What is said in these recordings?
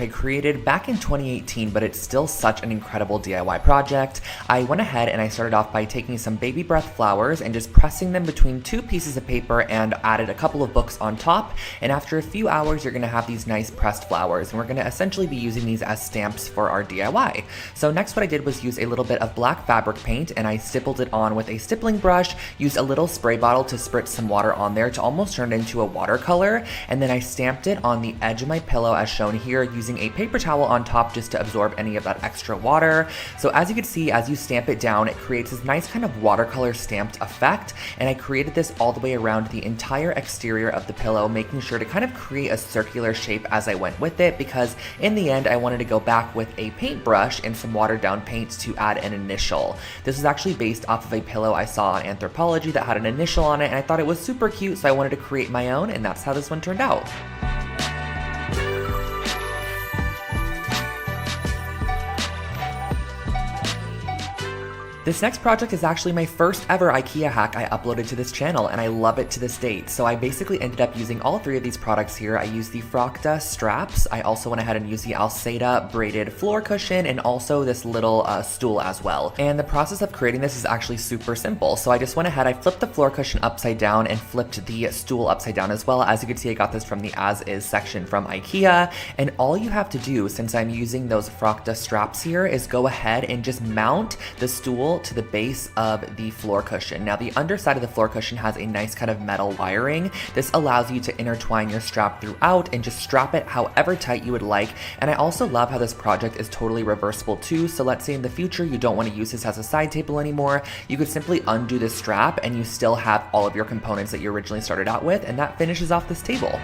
I created back in 2018, but it's still such an incredible DIY project. I went ahead and I started off by taking some baby breath flowers and just pressing them between two pieces of paper and added a couple of books on top. And after a few hours, you're gonna have these nice pressed flowers, and we're gonna essentially be using these as stamps for our DIY. So next what I did was use a little bit of black fabric paint, and I stippled it on with a stippling brush, used a little spray bottle to spritz some water on there to almost turn it into a watercolor, and then I stamped it on the edge of my pillow as shown here, using a paper towel on top just to absorb any of that extra water. So as you can see, as you stamp it down, it creates this nice kind of watercolor stamped effect, and I created this all the way around the entire exterior of the pillow, making sure to kind of create a circular shape as I went with it, because in the end I wanted to go back with a paintbrush and some watered down paint to add an initial. This is actually based off of a pillow I saw on Anthropology that had an initial on it, and I thought it was super cute, so I wanted to create my own, and that's how this one turned out. This next project is actually my first ever IKEA hack I uploaded to this channel, and I love it to this date. So I basically ended up using all three of these products here. I used the Frocta straps, I also went ahead and used the Alceda braided floor cushion, and also this little stool as well. And the process of creating this is actually super simple. So I just went ahead, I flipped the floor cushion upside down and flipped the stool upside down as well. As you can see, I got this from the As Is section from IKEA, and all you have to do, since I'm using those Frocta straps here, is go ahead and just mount the stool to the base of the floor cushion. Now the underside of the floor cushion has a nice kind of metal wiring. This allows you to intertwine your strap throughout and just strap it however tight you would like. And I also love how this project is totally reversible too. So let's say in the future you don't want to use this as a side table anymore, you could simply undo this strap and you still have all of your components that you originally started out with, and that finishes off this table.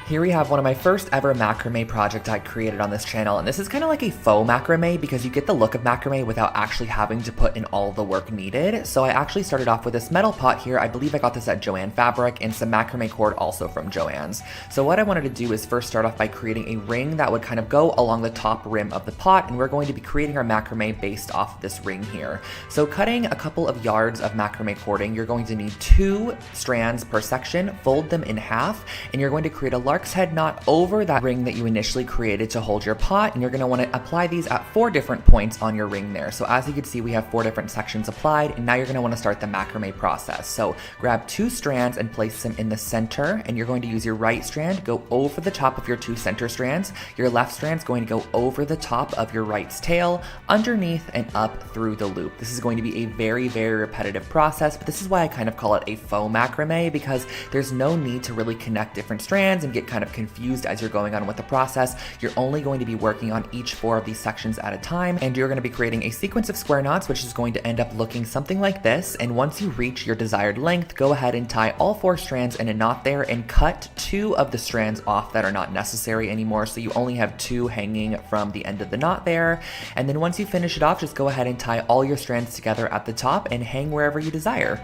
Here we have one of my first ever macrame project I created on this channel, and this is kind of like a faux macrame because you get the look of macrame without actually having to put in all the work needed. So I actually started off with this metal pot here. I believe I got this at Joann Fabric, and some macrame cord also from Joann's. So what I wanted to do is first start off by creating a ring that would kind of go along the top rim of the pot, and we're going to be creating our macrame based off of this ring here. So cutting a couple of yards of macrame cording, you're going to need 2 strands per section, fold them in half, and you're going to create a lark's head knot over that ring that you initially created to hold your pot, and you're going to want to apply these at 4 different points on your ring there. So as you can see, we have 4 different sections applied, and now you're going to want to start the macrame process. So grab 2 strands and place them in the center, and you're going to use your right strand, go over the top of your 2 center strands. Your left strand's going to go over the top of your right's tail, underneath and up through the loop. This is going to be a very, very repetitive process, but this is why I kind of call it a faux macrame, because there's no need to really connect different strands and get kind of confused as you're going on with the process. You're only going to be working on each 4 of these sections at a time, and you're going to be creating a sequence of square knots, which is going to end up looking something like this. And once you reach your desired length, go ahead and tie all 4 strands in a knot there, and cut 2 of the strands off that are not necessary anymore, so you only have 2 hanging from the end of the knot there. And then once you finish it off, just go ahead and tie all your strands together at the top and hang wherever you desire.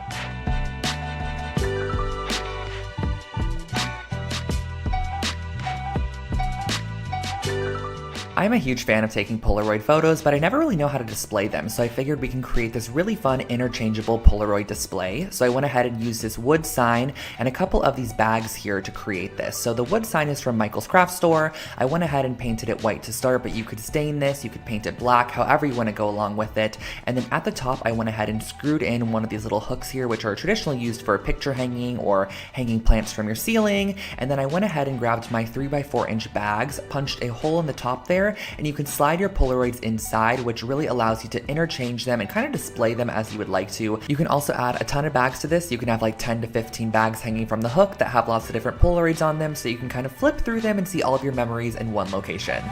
I'm a huge fan of taking Polaroid photos, but I never really know how to display them, so I figured we can create this really fun interchangeable Polaroid display. So I went ahead and used this wood sign and a couple of these bags here to create this. So the wood sign is from Michael's Craft Store. I went ahead and painted it white to start, but you could stain this, you could paint it black, however you want to go along with it. And then at the top, I went ahead and screwed in one of these little hooks here, which are traditionally used for picture hanging or hanging plants from your ceiling. And then I went ahead and grabbed my 3x4 inch bags, punched a hole in the top there, and you can slide your Polaroids inside, which really allows you to interchange them and kind of display them as you would like to. You can also add a ton of bags to this. You can have like 10 to 15 bags hanging from the hook that have lots of different Polaroids on them, so you can kind of flip through them and see all of your memories in one location.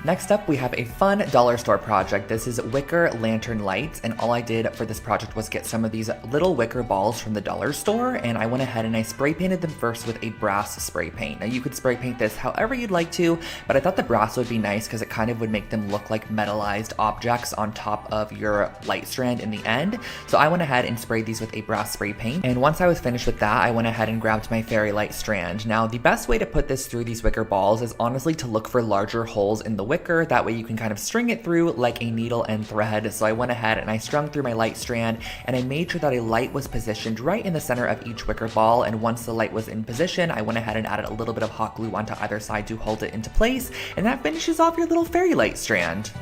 Next up, we have a fun dollar store project. This is wicker lantern lights, and all I did for this project was get some of these little wicker balls from the dollar store, and I went ahead and I spray painted them first with a brass spray paint. Now you could spray paint this however you'd like to, but I thought the brass would be nice because it kind of would make them look like metallized objects on top of your light strand in the end. So I went ahead and sprayed these with a brass spray paint, and once I was finished with that, I went ahead and grabbed my fairy light strand. Now the best way to put this through these wicker balls is honestly to look for larger holes in the wicker. That way you can kind of string it through like a needle and thread. So I went ahead and I strung through my light strand, and I made sure that a light was positioned right in the center of each wicker ball. And once the light was in position, I went ahead and added a little bit of hot glue onto either side to hold it into place, and that finishes off your little fairy light strand.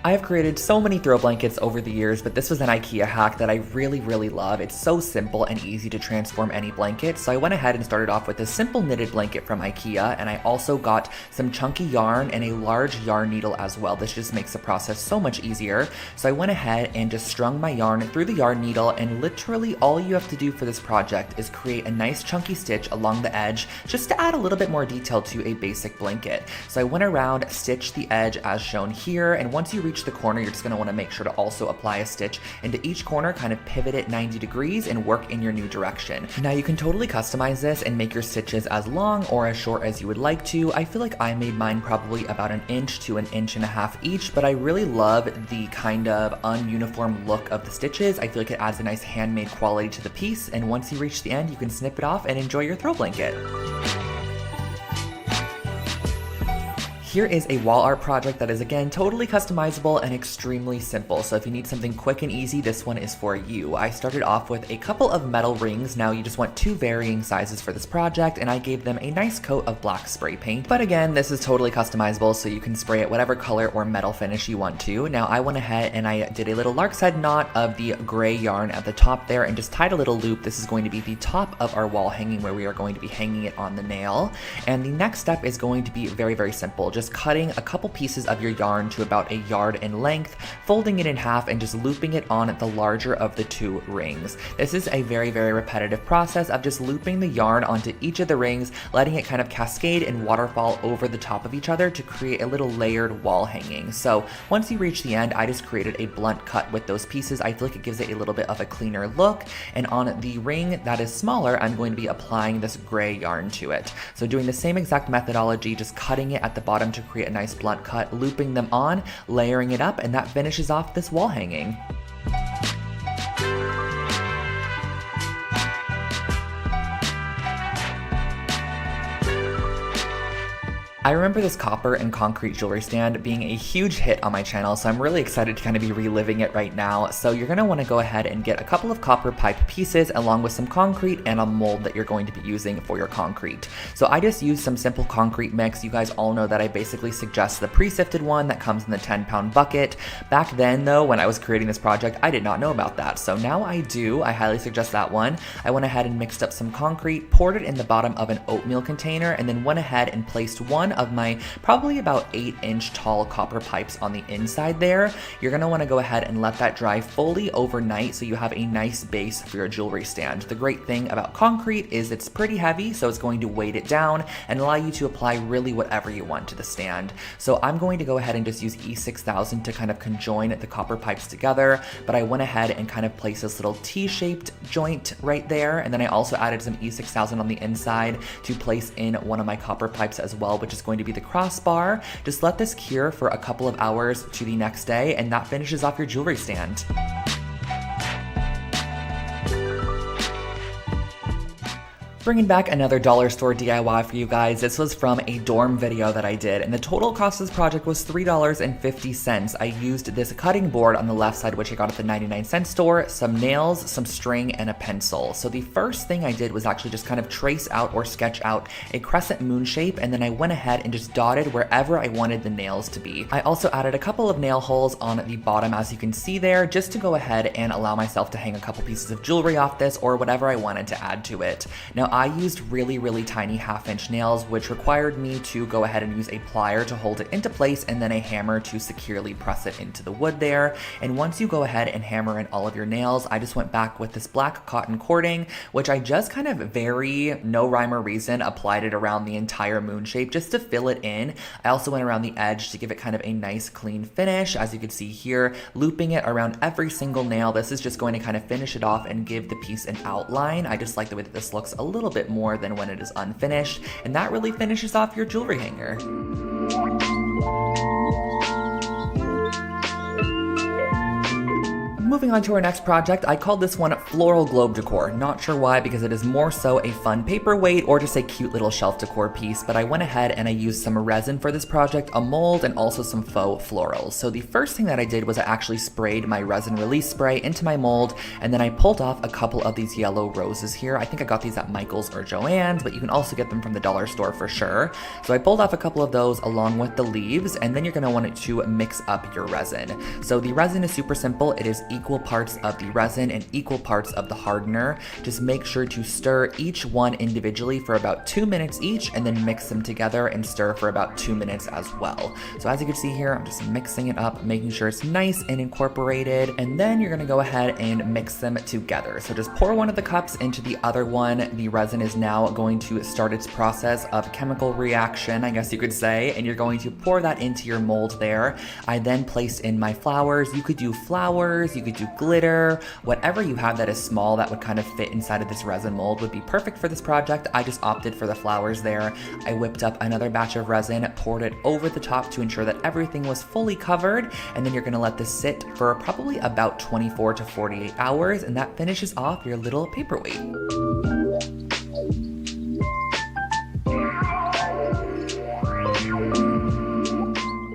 I have created so many throw blankets over the years, but this was an IKEA hack that I really love. It's so simple and easy to transform any blanket. So I went ahead and started off with a simple knitted blanket from IKEA, and I also got some chunky yarn and a large yarn needle as well. This just makes the process so much easier. So I went ahead and just strung my yarn through the yarn needle, and literally all you have to do for this project is create a nice chunky stitch along the edge just to add a little bit more detail to a basic blanket. So I went around, stitched the edge as shown here, and once you reach the corner, you're just going to want to make sure to also apply a stitch into each corner, kind of pivot it 90 degrees and work in your new direction. Now you can totally customize this and make your stitches as long or as short as you would like to. I feel like I made mine probably about 1 inch to 1.5 inches each, but I really love the kind of ununiform look of the stitches. I feel like it adds a nice handmade quality to the piece, and once you reach the end, you can snip it off and enjoy your throw blanket. Here is a wall art project that is, again, totally customizable and extremely simple. So if you need something quick and easy, this one is for you. I started off with a couple of metal rings. Now you just want 2 varying sizes for this project, and I gave them a nice coat of black spray paint. But again, this is totally customizable, so you can spray it whatever color or metal finish you want to. Now I went ahead and I did a little lark's head knot of the gray yarn at the top there and just tied a little loop. This is going to be the top of our wall hanging where we are going to be hanging it on the nail. And the next step is going to be very simple. Just cutting a couple pieces of your yarn to about 1 yard in length, folding it in half, and just looping it on the larger of the 2 rings. This is a very repetitive process of just looping the yarn onto each of the rings, letting it kind of cascade and waterfall over the top of each other to create a little layered wall hanging. So once you reach the end, I just created a blunt cut with those pieces. I feel like it gives it a little bit of a cleaner look, and on the ring that is smaller, I'm going to be applying this gray yarn to it. So doing the same exact methodology, just cutting it at the bottom to create a nice blunt cut, looping them on, layering it up, and that finishes off this wall hanging. I remember this copper and concrete jewelry stand being a huge hit on my channel, so I'm really excited to kind of be reliving it right now. So you're going to want to go ahead and get a couple of copper pipe pieces along with some concrete and a mold that you're going to be using for your concrete. So I just used some simple concrete mix. You guys all know that I basically suggest the pre-sifted one that comes in the 10-pound bucket. Back then though, when I was creating this project, I did not know about that. So now I do. I highly suggest that one. I went ahead and mixed up some concrete, poured it in the bottom of an oatmeal container, and then went ahead and placed one of my probably about 8-inch tall copper pipes on the inside there. You're going to want to go ahead and let that dry fully overnight so you have a nice base for your jewelry stand. The great thing about concrete is it's pretty heavy, so it's going to weight it down and allow you to apply really whatever you want to the stand. So I'm going to go ahead and just use E6000 to kind of conjoin the copper pipes together, but I went ahead and kind of placed this little T-shaped joint right there, and then I also added some E6000 on the inside to place in one of my copper pipes as well, which is going to be the crossbar. Just let this cure for a couple of hours to the next day, and that finishes off your jewelry stand. Bringing back another dollar store DIY for you guys. This was from a dorm video that I did, and the total cost of this project was $3.50. I used this cutting board on the left side, which I got at the 99-cent store, some nails, some string, and a pencil. So the first thing I did was actually just kind of trace out or sketch out a crescent moon shape, and then I went ahead and just dotted wherever I wanted the nails to be. I also added a couple of nail holes on the bottom, as you can see there, just to go ahead and allow myself to hang a couple pieces of jewelry off this or whatever I wanted to add to it. Now, I used really tiny 1/2-inch nails, which required me to go ahead and use a plier to hold it into place and then a hammer to securely press it into the wood there. And once you go ahead and hammer in all of your nails, I just went back with this black cotton cording, which I just kind of very no rhyme or reason applied it around the entire moon shape just to fill it in. I also went around the edge to give it kind of a nice clean finish, as you can see here, looping it around every single nail. This is just going to kind of finish it off and give the piece an outline. I just like the way that this looks a little bit more than when it is unfinished, and that really finishes off your jewelry hanger. Moving on to our next project, I called this one Floral Globe Decor. Not sure why, because it is more so a fun paperweight or just a cute little shelf decor piece, but I went ahead and I used some resin for this project, a mold, and also some faux florals. So the first thing that I did was I actually sprayed my resin release spray into my mold, and then I pulled off a couple of these yellow roses here. I think I got these at Michael's or Joann's, but you can also get them from the dollar store for sure. So I pulled off a couple of those along with the leaves, and then you're going to want to mix up your resin. So the resin is super simple. It is equal parts of the resin and equal parts of the hardener. Just make sure to stir each one individually for about 2 minutes each, and then mix them together and stir for about 2 minutes as well. So as you can see here, I'm just mixing it up, making sure it's nice and incorporated, and then you're gonna go ahead and mix them together. So just pour one of the cups into the other one. The resin is now going to start its process of chemical reaction, I guess you could say, and you're going to pour that into your mold there. I then placed in my flowers. You could do flowers, you could do glitter, whatever you have that is small that would kind of fit inside of this resin mold would be perfect for this project. I just opted for the flowers there. I whipped up another batch of resin, poured it over the top to ensure that everything was fully covered, and then you're gonna let this sit for probably about 24 to 48 hours, and that finishes off your little paperweight.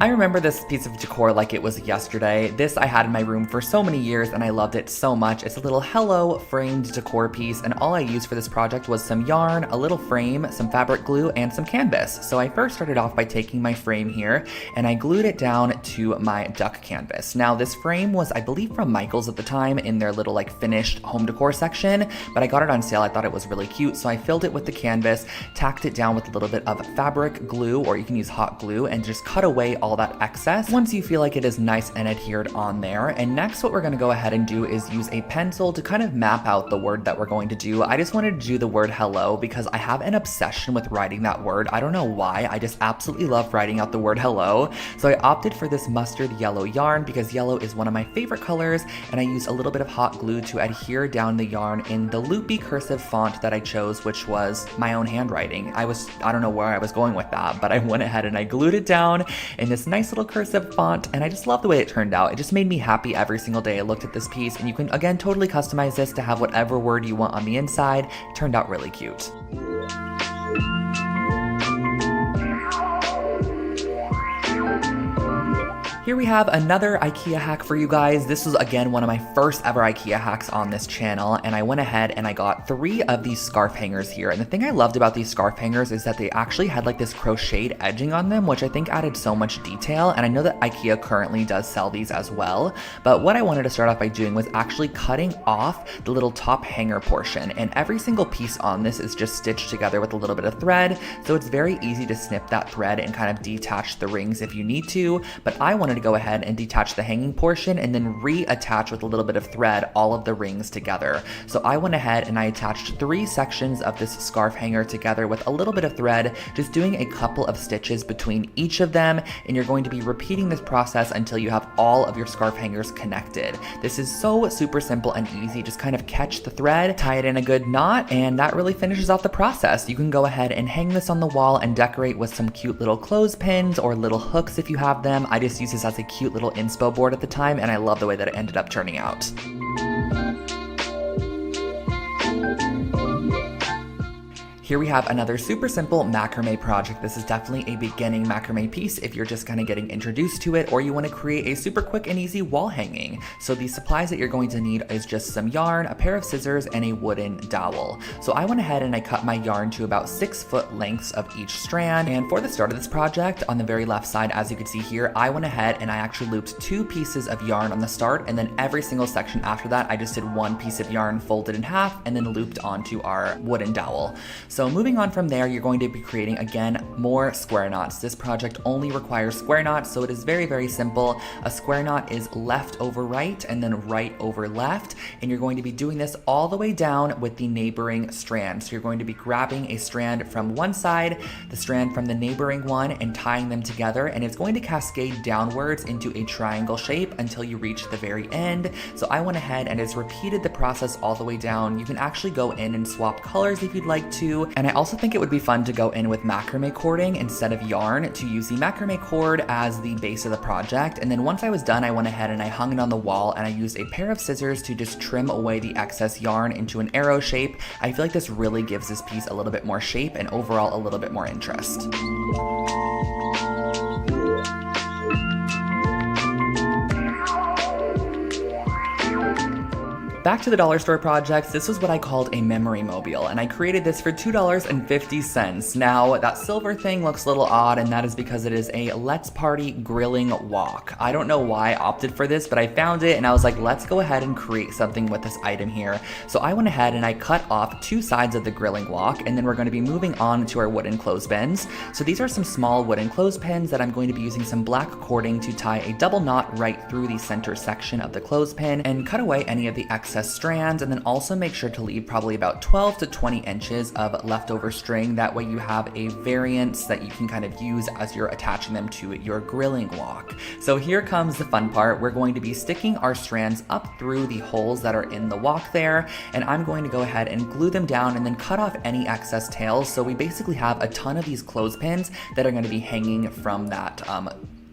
I remember this piece of decor like it was yesterday. This I had in my room for so many years and I loved it so much. It's a little hello framed decor piece, and all I used for this project was some yarn, a little frame, some fabric glue, and some canvas. So I first started off by taking my frame here and I glued it down to my duck canvas. Now this frame was, I believe, from Michael's at the time in their little like finished home decor section, but I got it on sale. I thought it was really cute, so I filled it with the canvas, tacked it down with a little bit of fabric glue, or you can use hot glue, and just cut away all that excess once you feel like it is nice and adhered on there. And next what we're going to go ahead and do is use a pencil to kind of map out the word that we're going to do. I just wanted to do the word hello because I have an obsession with writing that word. I don't know why, I just absolutely love writing out the word hello. So I opted for this mustard yellow yarn because yellow is one of my favorite colors, and I used a little bit of hot glue to adhere down the yarn in the loopy cursive font that I chose, which was my own handwriting. I don't know where I was going with that, but I went ahead and I glued it down in this nice little cursive font, and I just love the way it turned out. It just made me happy every single day I looked at this piece, and you can again totally customize this to have whatever word you want on the inside. It turned out really cute. Here we have another IKEA hack for you guys. This was again one of my first ever IKEA hacks on this channel, and I went ahead and I got 3 of these scarf hangers here. And the thing I loved about these scarf hangers is that they actually had like this crocheted edging on them, which I think added so much detail. And I know that IKEA currently does sell these as well. But what I wanted to start off by doing was actually cutting off the little top hanger portion. And every single piece on this is just stitched together with a little bit of thread. So it's very easy to snip that thread and kind of detach the rings if you need to. But I wanted to go ahead and detach the hanging portion and then reattach with a little bit of thread all of the rings together. So I went ahead and I attached 3 sections of this scarf hanger together with a little bit of thread, just doing a couple of stitches between each of them, and you're going to be repeating this process until you have all of your scarf hangers connected. This is so super simple and easy. Just kind of catch the thread, tie it in a good knot, and that really finishes off the process. You can go ahead and hang this on the wall and decorate with some cute little clothespins or little hooks if you have them. I just use this as a cute little inspo board at the time, and I love the way that it ended up turning out. Here we have another super simple macrame project. This is definitely a beginning macrame piece if you're just kind of getting introduced to it, or you want to create a super quick and easy wall hanging. So the supplies that you're going to need is just some yarn, a pair of scissors, and a wooden dowel. So I went ahead and I cut my yarn to about 6 foot lengths of each strand. And for the start of this project, on the very left side, as you can see here, I went ahead and I actually looped 2 pieces of yarn on the start, and then every single section after that, I just did 1 piece of yarn folded in half and then looped onto our wooden dowel. So moving on from there, you're going to be creating, again, more square knots. This project only requires square knots, so it is very, very simple. A square knot is left over right and then right over left, and you're going to be doing this all the way down with the neighboring strand. So you're going to be grabbing a strand from one side, the strand from the neighboring one, and tying them together, and it's going to cascade downwards into a triangle shape until you reach the very end. So I went ahead and just repeated the process all the way down. You can actually go in and swap colors if you'd like to. too. And I also think it would be fun to go in with macrame cording instead of yarn, to use the macrame cord as the base of the project. And then once I was done, I went ahead and I hung it on the wall, and I used a pair of scissors to just trim away the excess yarn into an arrow shape. I feel like this really gives this piece a little bit more shape and overall a little bit more interest. Back to the dollar store projects, this was what I called a memory mobile, and I created this for $2.50. Now, that silver thing looks a little odd, and that is because it is a Let's Party grilling wok. I don't know why I opted for this, but I found it and I was like, let's go ahead and create something with this item here. So I went ahead and I cut off 2 sides of the grilling wok, and then we're going to be moving on to our wooden clothespins. So these are some small wooden clothespins that I'm going to be using some black cording to tie a double knot right through the center section of the clothespin and cut away any of the excess strands, and then also make sure to leave probably about 12 to 20 inches of leftover string. That way you have a variance that you can kind of use as you're attaching them to your grilling wok. So here comes the fun part. We're going to be sticking our strands up through the holes that are in the wok there, and I'm going to go ahead and glue them down and then cut off any excess tails. So we basically have a ton of these clothespins that are going to be hanging from that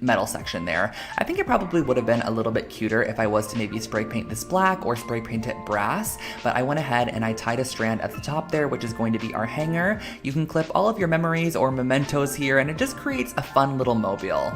metal section there. I think it probably would have been a little bit cuter if I was to maybe spray paint this black or spray paint it brass, but I went ahead and I tied a strand at the top there, which is going to be our hanger. You can clip all of your memories or mementos here, and it just creates a fun little mobile.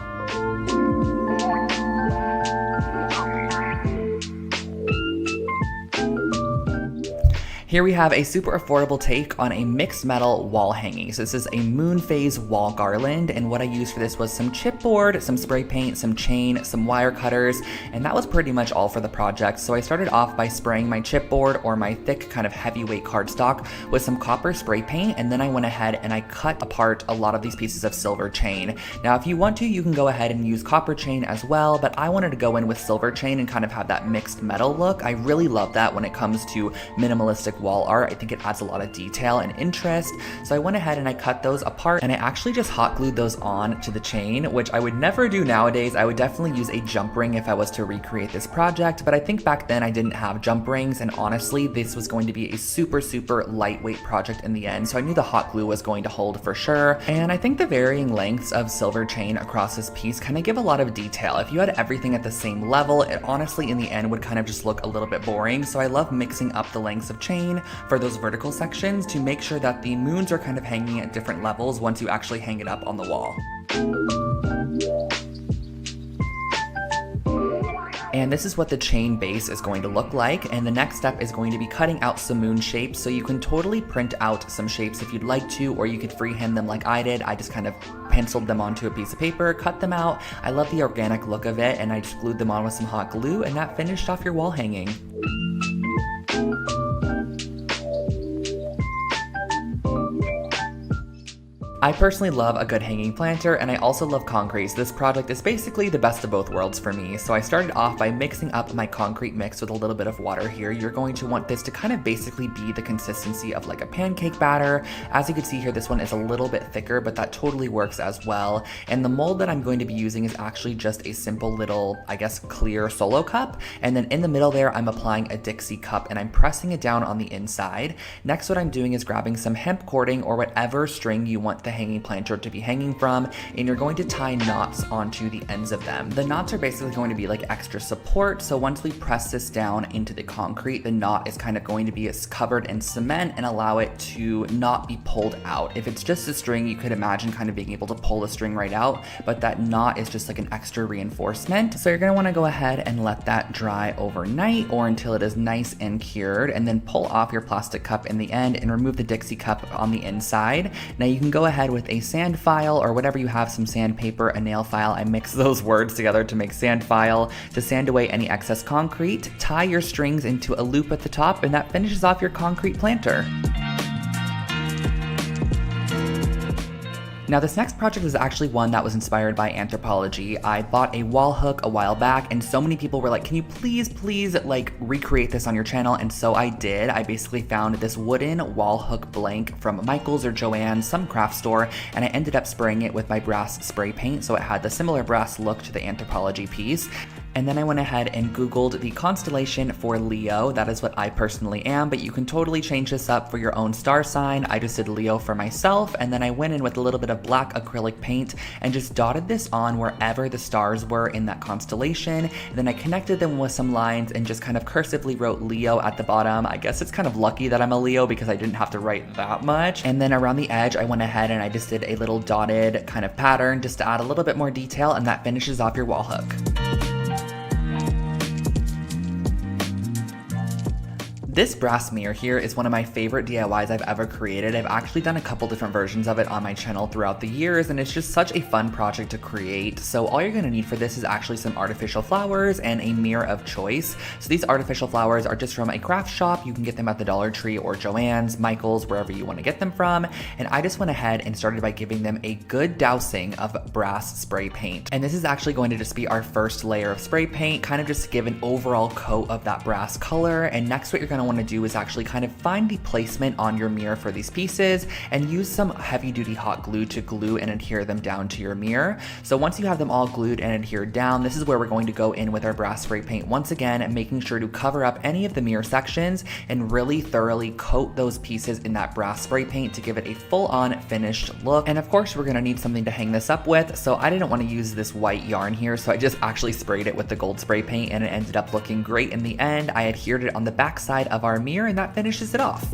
Here we have a super affordable take on a mixed metal wall hanging. So this is a moon phase wall garland, and what I used for this was some chipboard, some spray paint, some chain, some wire cutters, and that was pretty much all for the project. So I started off by spraying my chipboard, or my thick kind of heavyweight cardstock, with some copper spray paint, and then I went ahead and I cut apart a lot of these pieces of silver chain. Now if you want to, you can go ahead and use copper chain as well, but I wanted to go in with silver chain and kind of have that mixed metal look. I really love that when it comes to minimalistic wall art. I think it adds a lot of detail and interest. So I went ahead and I cut those apart, and I actually just hot glued those on to the chain, which I would never do nowadays. I would definitely use a jump ring if I was to recreate this project, but I think back then I didn't have jump rings, and honestly this was going to be a super lightweight project in the end, so I knew the hot glue was going to hold for sure. And I think the varying lengths of silver chain across this piece kind of give a lot of detail. If you had everything at the same level, it honestly in the end would kind of just look a little bit boring. So I love mixing up the lengths of chain for those vertical sections to make sure that the moons are kind of hanging at different levels once you actually hang it up on the wall. And this is what the chain base is going to look like, and the next step is going to be cutting out some moon shapes. So you can totally print out some shapes if you'd like to, or you could freehand them like I did. I just kind of penciled them onto a piece of paper, cut them out. I love the organic look of it, and I just glued them on with some hot glue, and that finished off your wall hanging. I personally love a good hanging planter, and I also love concrete, so this project is basically the best of both worlds for me. So I started off by mixing up my concrete mix with a little bit of water here. You're going to want this to kind of basically be the consistency of like a pancake batter. As you can see here, this one is a little bit thicker, but that totally works as well. And the mold that I'm going to be using is actually just a simple little, I guess, clear solo cup. And then in the middle there, I'm applying a Dixie cup, and I'm pressing it down on the inside. Next, what I'm doing is grabbing some hemp cording or whatever string you want the hanging planter to be hanging from, and you're going to tie knots onto the ends of them. The knots are basically going to be like extra support, so once we press this down into the concrete, the knot is kind of going to be covered in cement and allow it to not be pulled out. If it's just a string, you could imagine kind of being able to pull the string right out, but that knot is just like an extra reinforcement. So you're going to want to go ahead and let that dry overnight or until it is nice and cured, and then pull off your plastic cup in the end and remove the Dixie cup on the inside. Now you can go ahead with a sand file or whatever you have, some sandpaper, a nail file. I mix those words together to make sand file to sand away any excess concrete. Tie your strings into a loop at the top, and that finishes off your concrete planter. Now this next project is actually one that was inspired by anthropology. I bought a wall hook a while back, and so many people were like, can you please like recreate this on your channel? And so I did. I basically found this wooden wall hook blank from Michael's or Joann's, some craft store, and I ended up spraying it with my brass spray paint so it had the similar brass look to the anthropology piece. And then I went ahead and Googled the constellation for Leo. That is what I personally am, but you can totally change this up for your own star sign. I just did Leo for myself, and then I went in with a little bit of black acrylic paint and just dotted this on wherever the stars were in that constellation. And then I connected them with some lines and just kind of cursively wrote Leo at the bottom. I guess it's kind of lucky that I'm a Leo because I didn't have to write that much. And then around the edge, I went ahead and I just did a little dotted kind of pattern just to add a little bit more detail, and that finishes off your wall hook. This brass mirror here is one of my favorite DIYs I've ever created. I've actually done a couple different versions of it on my channel throughout the years, and it's just such a fun project to create. So all you're gonna need for this is actually some artificial flowers and a mirror of choice. So these artificial flowers are just from a craft shop. You can get them at the Dollar Tree or Joann's, Michael's, wherever you wanna get them from. And I just went ahead and started by giving them a good dousing of brass spray paint. And this is actually going to just be our first layer of spray paint, kind of just to give an overall coat of that brass color. And next what you're gonna want to do is actually kind of find the placement on your mirror for these pieces and use some heavy duty hot glue to glue and adhere them down to your mirror. So once you have them all glued and adhered down, this is where we're going to go in with our brass spray paint once again, and making sure to cover up any of the mirror sections and really thoroughly coat those pieces in that brass spray paint to give it a full-on finished look. And of course we're going to need something to hang this up with, so I didn't want to use this white yarn here, so I just actually sprayed it with the gold spray paint, and it ended up looking great in the end. I adhered it on the back side of our mirror, and that finishes it off.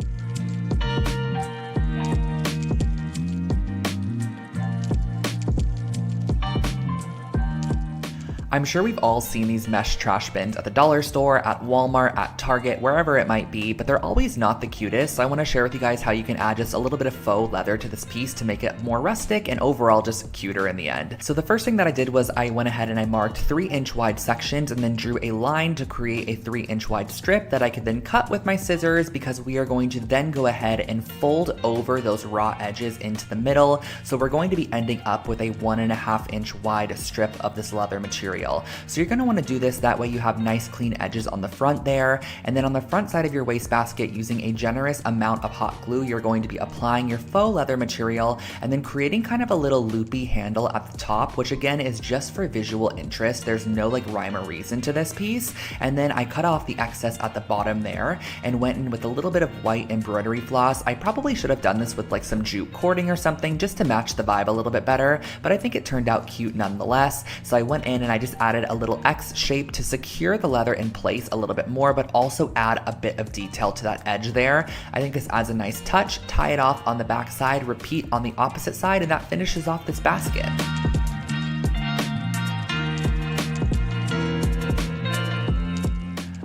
I'm sure we've all seen these mesh trash bins at the dollar store, at Walmart, at Target, wherever it might be, but they're always not the cutest. So I want to share with you guys how you can add just a little bit of faux leather to this piece to make it more rustic and overall just cuter in the end. So the first thing that I did was I went ahead and I marked 3-inch wide sections and then drew a line to create a 3-inch wide strip that I could then cut with my scissors, because we are going to then go ahead and fold over those raw edges into the middle. So we're going to be ending up with a 1.5-inch wide strip of this leather material. So you're going to want to do this, that way you have nice clean edges on the front there. And then on the front side of your wastebasket, using a generous amount of hot glue, you're going to be applying your faux leather material and then creating kind of a little loopy handle at the top, which again is just for visual interest. There's no like rhyme or reason to this piece. And then I cut off the excess at the bottom there and went in with a little bit of white embroidery floss. I probably should have done this with like some jute cording or something just to match the vibe a little bit better, but I think it turned out cute nonetheless. So I went in and I just added a little X shape to secure the leather in place a little bit more, but also add a bit of detail to that edge there. I think this adds a nice touch. Tie it off on the back side, repeat on the opposite side, and that finishes off this basket.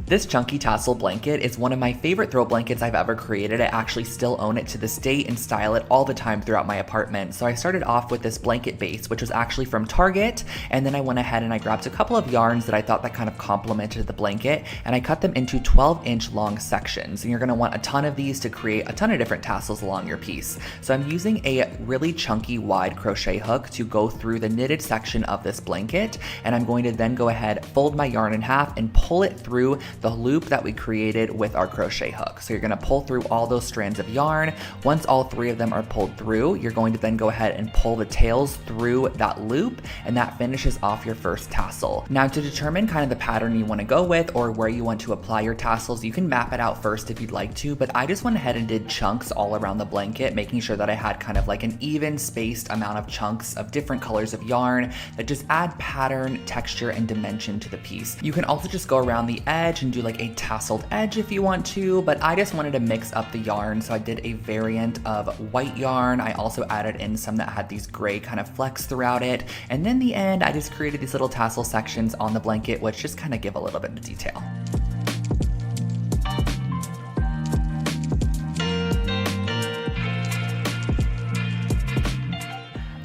This chunky tassel blanket is one of my favorite throw blankets I've ever created. I actually still own it to this date and style it all the time throughout my apartment. So I started off with this blanket base, which was actually from Target, and then I went ahead and I grabbed a couple of yarns that I thought that kind of complemented the blanket, and I cut them into 12-inch long sections. And you're gonna want a ton of these to create a ton of different tassels along your piece. So I'm using a really chunky wide crochet hook to go through the knitted section of this blanket, and I'm going to then go ahead, fold my yarn in half, and pull it through the loop that we created with our crochet hook. So you're gonna pull through all those strands of yarn. Once all 3 of them are pulled through, you're going to then go ahead and pull the tails through that loop, and that finishes off your first tassel. Now to determine kind of the pattern you wanna go with or where you want to apply your tassels, you can map it out first if you'd like to, but I just went ahead and did chunks all around the blanket, making sure that I had kind of like an even spaced amount of chunks of different colors of yarn that just add pattern, texture, and dimension to the piece. You can also just go around the edge and do like a tasseled edge if you want to, but I just wanted to mix up the yarn, so I did a variant of white yarn. I also added in some that had these gray kind of flecks throughout it, and then the end I just created these little tassel sections on the blanket, which just kind of give a little bit of detail.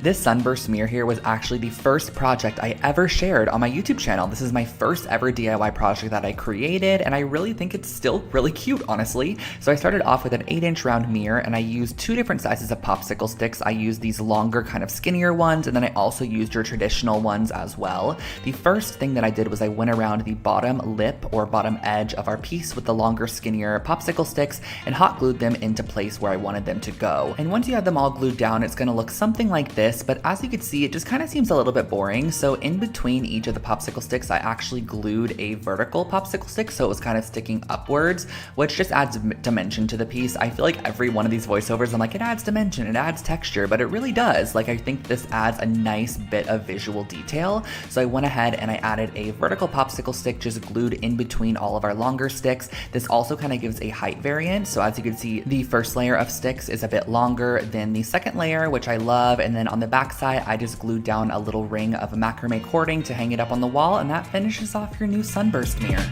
This sunburst mirror here was actually the first project I ever shared on my YouTube channel. This is my first ever DIY project that I created, and I really think it's still really cute, honestly. So I started off with an 8-inch round mirror, and I used 2 different sizes of popsicle sticks. I used these longer, kind of skinnier ones, and then I also used your traditional ones as well. The first thing that I did was I went around the bottom lip or bottom edge of our piece with the longer, skinnier popsicle sticks and hot glued them into place where I wanted them to go. And once you have them all glued down, it's gonna look something like this. this, but as you can see, it just kind of seems a little bit boring. So in between each of the popsicle sticks, I actually glued a vertical popsicle stick, so it was kind of sticking upwards, which just adds dimension to the piece. I feel like every one of these voiceovers, I'm like, it adds dimension, it adds texture, but it really does. Like, I think this adds a nice bit of visual detail. So I went ahead and I added a vertical popsicle stick just glued in between all of our longer sticks. This also kind of gives a height variant. So as you can see, the first layer of sticks is a bit longer than the second layer, which I love. And then on the back side, I just glued down a little ring of macrame cording to hang it up on the wall, and that finishes off your new sunburst mirror.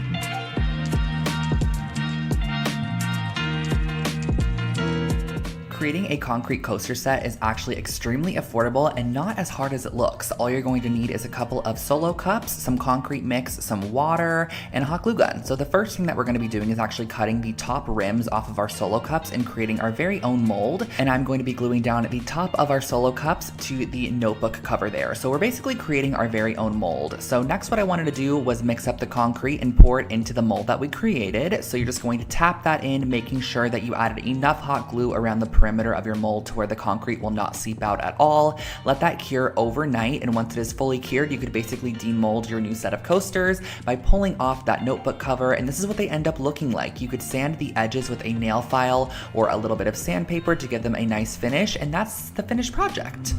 Creating a concrete coaster set is actually extremely affordable and not as hard as it looks. All you're going to need is a couple of solo cups, some concrete mix, some water, and a hot glue gun. So the first thing that we're going to be doing is actually cutting the top rims off of our solo cups and creating our very own mold. And I'm going to be gluing down the top of our solo cups to the notebook cover there. So we're basically creating our very own mold. So next what I wanted to do was mix up the concrete and pour it into the mold that we created. So you're just going to tap that in, making sure that you added enough hot glue around the perimeter of your mold to where the concrete will not seep out at all. Let that cure overnight, and once it is fully cured, you could basically demold your new set of coasters by pulling off that notebook cover, and this is what they end up looking like. You could sand the edges with a nail file or a little bit of sandpaper to give them a nice finish, and that's the finished project.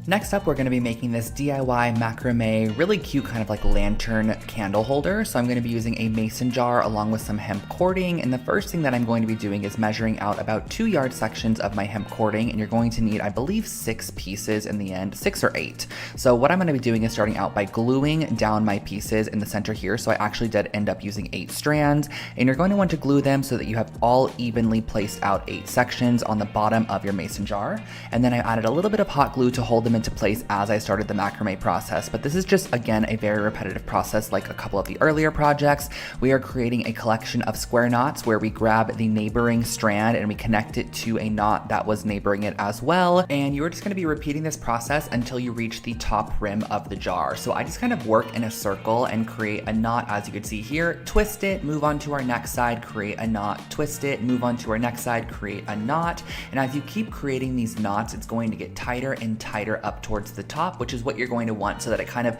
Next up, we're going to be making this DIY macrame, really cute kind of like lantern candle holder. So I'm going to be using a mason jar along with some hemp cording. And the first thing that I'm going to be doing is measuring out about 2-yard sections of my hemp cording. And you're going to need, I believe, 6 pieces in the end, 6 or 8. So what I'm going to be doing is starting out by gluing down my pieces in the center here. So I actually did end up using 8 strands. And you're going to want to glue them so that you have all evenly placed out 8 sections on the bottom of your mason jar. And then I added a little bit of hot glue to hold them into place as I started the macrame process. But this is just, again, a very repetitive process like a couple of the earlier projects. We are creating a collection of square knots where we grab the neighboring strand and we connect it to a knot that was neighboring it as well. And you're just going to be repeating this process until you reach the top rim of the jar. So I just kind of work in a circle and create a knot, as you can see here, twist it, move on to our next side, create a knot, twist it, move on to our next side, create a knot. And as you keep creating these knots, it's going to get tighter and tighter up towards the top, which is what you're going to want so that it kind of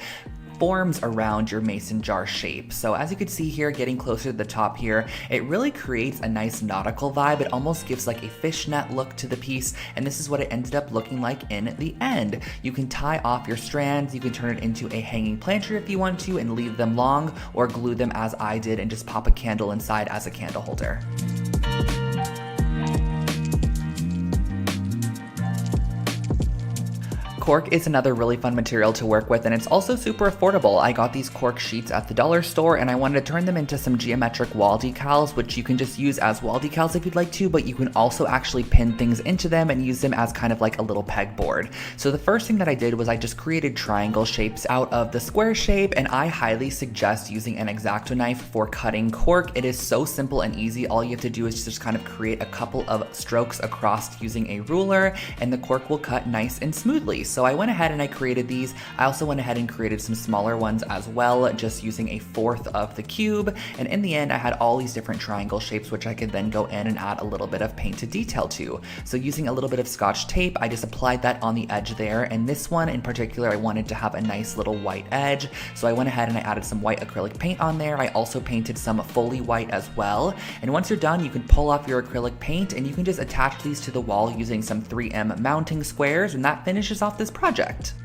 forms around your mason jar shape. So as you can see here, getting closer to the top here, it really creates a nice nautical vibe. It almost gives like a fishnet look to the piece, and this is what it ended up looking like in the end. You can tie off your strands, you can turn it into a hanging planter if you want to and leave them long, or glue them as I did and just pop a candle inside as a candle holder. Cork is another really fun material to work with, and it's also super affordable. I got these cork sheets at the dollar store and I wanted to turn them into some geometric wall decals, which you can just use as wall decals if you'd like to, but you can also actually pin things into them and use them as kind of like a little pegboard. So the first thing that I did was I just created triangle shapes out of the square shape, and I highly suggest using an X-Acto knife for cutting cork. It is so simple and easy. All you have to do is just kind of create a couple of strokes across using a ruler, and the cork will cut nice and smoothly. So I went ahead and I created these. I also went ahead and created some smaller ones as well, just using a 1/4 of the cube. And in the end, I had all these different triangle shapes, which I could then go in and add a little bit of painted detail to. So using a little bit of Scotch tape, I just applied that on the edge there. And this one in particular, I wanted to have a nice little white edge. So I went ahead and I added some white acrylic paint on there. I also painted some fully white as well. And once you're done, you can pull off your acrylic paint and you can just attach these to the wall using some 3M mounting squares, and that finishes off this project.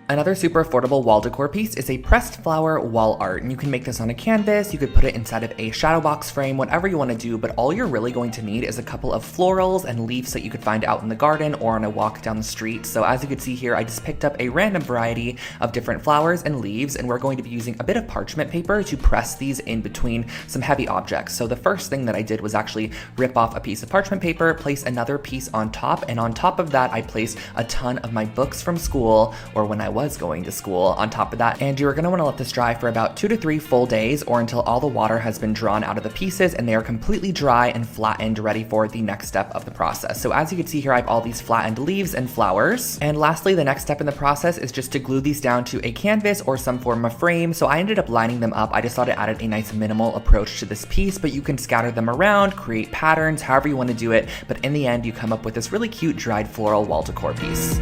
Another super affordable wall decor piece is a pressed flower wall art, and you can make this on a canvas, you could put it inside of a shadow box frame, whatever you want to do, but all you're really going to need is a couple of florals and leaves that you could find out in the garden or on a walk down the street. So as you can see here, I just picked up a random variety of different flowers and leaves, and we're going to be using a bit of parchment paper to press these in between some heavy objects. So the first thing that I did was actually rip off a piece of parchment paper, place another piece on top, and on top of that I placed a ton of my books from school or when I was going to school on top of that. And you're gonna wanna let this dry for about 2 to 3 full days, or until all the water has been drawn out of the pieces and they are completely dry and flattened, ready for the next step of the process. So as you can see here, I have all these flattened leaves and flowers. And lastly, the next step in the process is just to glue these down to a canvas or some form of frame. So I ended up lining them up. I just thought it added a nice minimal approach to this piece, but you can scatter them around, create patterns, however you want to do it. But in the end, you come up with this really cute dried floral wall decor piece.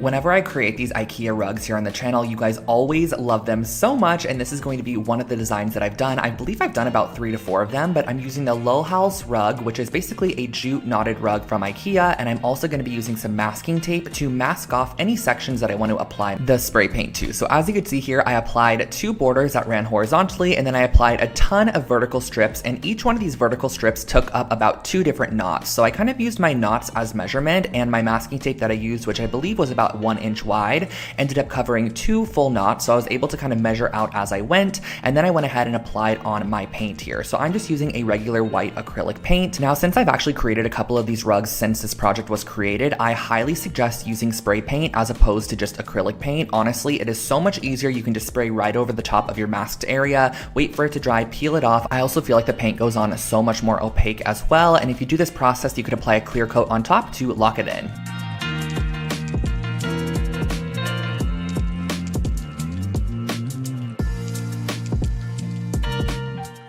Whenever I create these IKEA rugs here on the channel, you guys always love them so much, and this is going to be one of the designs that I've done. I believe I've done about 3 to 4 of them, but I'm using the Lohals rug, which is basically a jute knotted rug from IKEA, and I'm also going to be using some masking tape to mask off any sections that I want to apply the spray paint to. So as you can see here, I applied 2 borders that ran horizontally, and then I applied a ton of vertical strips, and each one of these vertical strips took up about 2 different knots. So I kind of used my knots as measurement, and my masking tape that I used, which I believe was about 1 inch wide, ended up covering 2 full knots, so I was able to kind of measure out as I went, and then I went ahead and applied on my paint here. So I'm just using a regular white acrylic paint. Now, since I've actually created a couple of these rugs since this project was created, I highly suggest using spray paint as opposed to just acrylic paint. Honestly, it is so much easier. You can just spray right over the top of your masked area, wait for it to dry, peel it off. I also feel like the paint goes on so much more opaque as well, and if you do this process, you could apply a clear coat on top to lock it in.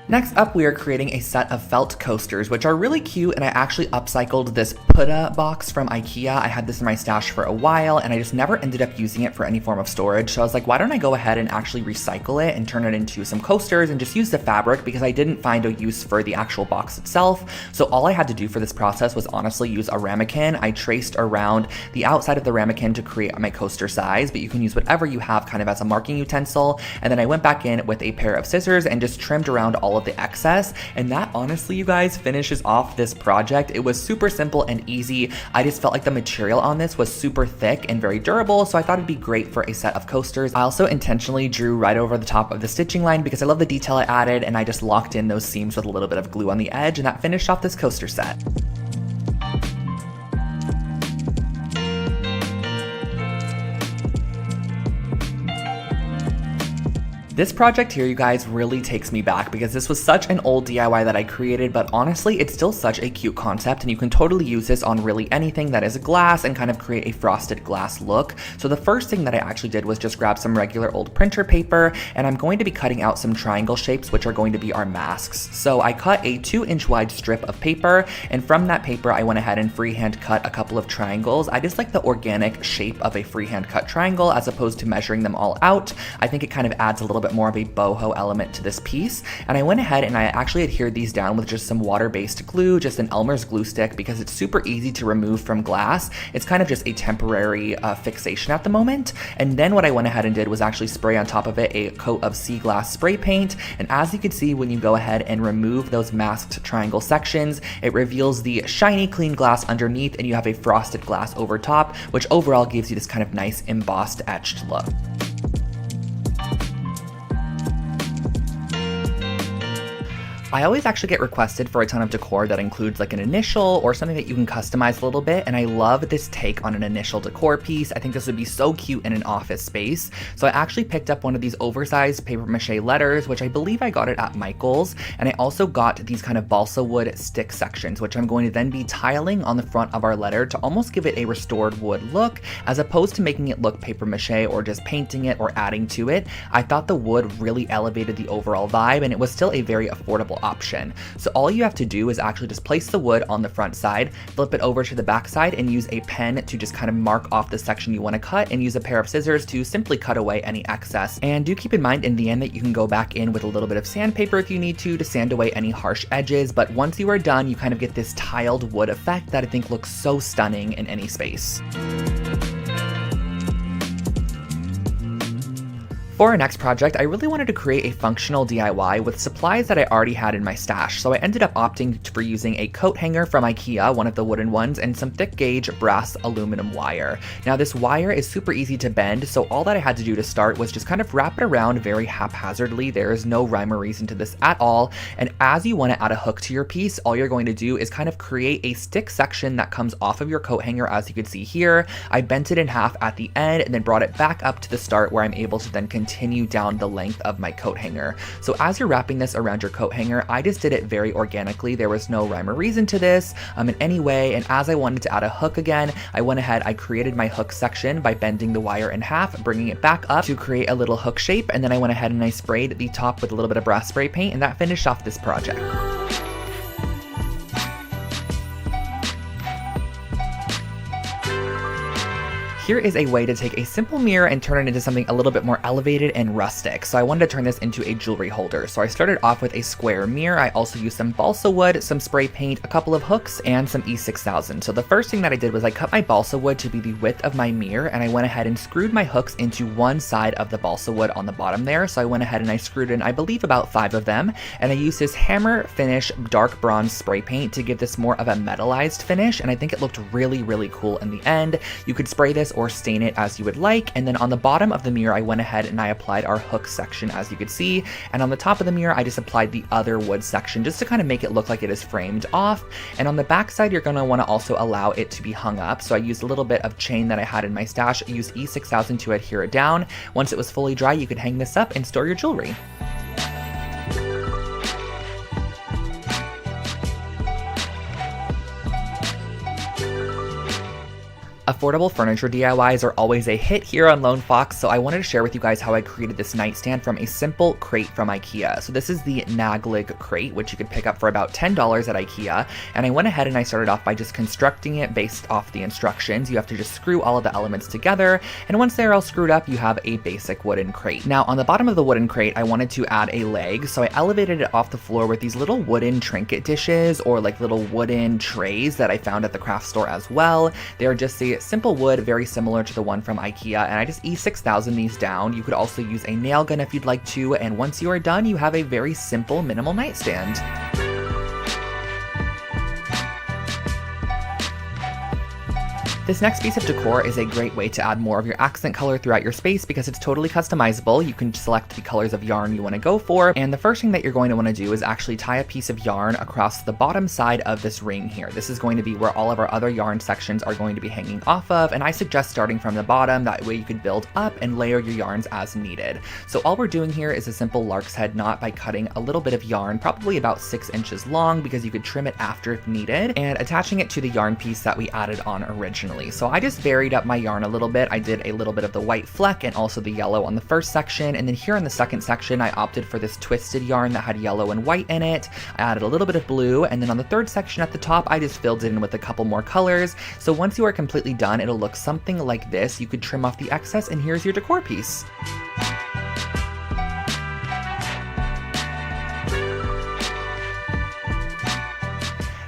Next up, we are creating a set of felt coasters, which are really cute, and I actually upcycled this Putta box from IKEA. I had this in my stash for a while, and I just never ended up using it for any form of storage. So I was like, why don't I go ahead and actually recycle it and turn it into some coasters and just use the fabric, because I didn't find a use for the actual box itself. So all I had to do for this process was honestly use a ramekin. I traced around the outside of the ramekin to create my coaster size, but you can use whatever you have kind of as a marking utensil. And then I went back in with a pair of scissors and just trimmed around all of the excess, and that honestly, you guys, finishes off this project. It was super simple and easy. I just felt like the material on this was super thick and very durable, so I thought it'd be great for a set of coasters. I also intentionally drew right over the top of the stitching line because I love the detail I added, and I just locked in those seams with a little bit of glue on the edge, and that finished off this coaster set. This project here, you guys, really takes me back because this was such an old DIY that I created, but honestly, it's still such a cute concept, and you can totally use this on really anything that is glass and kind of create a frosted glass look. So the first thing that I actually did was just grab some regular old printer paper, and I'm going to be cutting out some triangle shapes, which are going to be our masks. So I cut a 2-inch wide strip of paper, and from that paper, I went ahead and freehand cut a couple of triangles. I just like the organic shape of a freehand cut triangle as opposed to measuring them all out. I think it kind of adds a little bit more of a boho element to this piece, and I went ahead and I actually adhered these down with just some water-based glue, just an Elmer's glue stick, because it's super easy to remove from glass. It's kind of just a temporary fixation at the moment. And then what I went ahead and did was actually spray on top of it a coat of sea glass spray paint, and as you can see, when you go ahead and remove those masked triangle sections, it reveals the shiny clean glass underneath, and you have a frosted glass over top, which overall gives you this kind of nice embossed etched look. I always actually get requested for a ton of decor that includes like an initial or something that you can customize a little bit, and I love this take on an initial decor piece. I think this would be so cute in an office space. So I actually picked up one of these oversized paper mache letters, which I believe I got it at Michael's, and I also got these kind of balsa wood stick sections, which I'm going to then be tiling on the front of our letter to almost give it a restored wood look, as opposed to making it look paper mache or just painting it or adding to it. I thought the wood really elevated the overall vibe, and it was still a very affordable option. So all you have to do is actually just place the wood on the front side, flip it over to the back side, and use a pen to just kind of mark off the section you want to cut, and use a pair of scissors to simply cut away any excess. And do keep in mind in the end that you can go back in with a little bit of sandpaper if you need to sand away any harsh edges, but once you are done, you kind of get this tiled wood effect that I think looks so stunning in any space. For our next project, I really wanted to create a functional DIY with supplies that I already had in my stash, so I ended up opting for using a coat hanger from IKEA, one of the wooden ones, and some thick gauge brass aluminum wire. Now this wire is super easy to bend, so all that I had to do to start was just kind of wrap it around very haphazardly. There is no rhyme or reason to this at all, and as you want to add a hook to your piece, all you're going to do is kind of create a stick section that comes off of your coat hanger, as you can see here. I bent it in half at the end and then brought it back up to the start where I'm able to then continue down the length of my coat hanger. So as you're wrapping this around your coat hanger, I just did it very organically. There was no rhyme or reason to this in any way, and as I wanted to add a hook again, I went ahead, I created my hook section by bending the wire in half, bringing it back up to create a little hook shape, and then I went ahead and I sprayed the top with a little bit of brass spray paint, and that finished off this project. Here is a way to take a simple mirror and turn it into something a little bit more elevated and rustic. So I wanted to turn this into a jewelry holder. So I started off with a square mirror. I also used some balsa wood, some spray paint, a couple of hooks, and some E6000. So the first thing that I did was I cut my balsa wood to be the width of my mirror, and I went ahead and screwed my hooks into one side of the balsa wood on the bottom there. So I went ahead and I screwed in, I believe, about 5 of them, and I used this hammer finish dark bronze spray paint to give this more of a metallized finish, and I think it looked really, really cool in the end. You could spray this or stain it as you would like, and then on the bottom of the mirror I went ahead and I applied our hook section, as you could see, and on the top of the mirror I just applied the other wood section just to kind of make it look like it is framed off. And on the back side you're going to want to also allow it to be hung up, so I used a little bit of chain that I had in my stash. I used E6000 to adhere it down. Once it was fully dry, you could hang this up and store your jewelry. Affordable furniture DIYs are always a hit here on Lone Fox, so I wanted to share with you guys how I created this nightstand from a simple crate from IKEA. So this is the Naglig crate, which you could pick up for about $10 at IKEA, and I went ahead and I started off by just constructing it based off the instructions. You have to just screw all of the elements together, and once they're all screwed up, you have a basic wooden crate. Now, on the bottom of the wooden crate, I wanted to add a leg, so I elevated it off the floor with these little wooden trinket dishes, or like little wooden trays that I found at the craft store as well. They're just a simple wood, very similar to the one from IKEA, and I just E6000 these down. You could also use a nail gun if you'd like to, and once you are done, you have a very simple, minimal nightstand. This next piece of decor is a great way to add more of your accent color throughout your space because it's totally customizable. You can select the colors of yarn you want to go for, and the first thing that you're going to want to do is actually tie a piece of yarn across the bottom side of this ring here. This is going to be where all of our other yarn sections are going to be hanging off of, and I suggest starting from the bottom. That way you can build up and layer your yarns as needed. So all we're doing here is a simple lark's head knot by cutting a little bit of yarn, probably about 6 inches long, because you could trim it after if needed, and attaching it to the yarn piece that we added on originally. So I just varied up my yarn a little bit. I did a little bit of the white fleck and also the yellow on the first section, and then here on the second section I opted for this twisted yarn that had yellow and white in it. I added a little bit of blue, and then on the third section at the top I just filled it in with a couple more colors. So once you are completely done, it'll look something like this. You could trim off the excess, and here's your decor piece.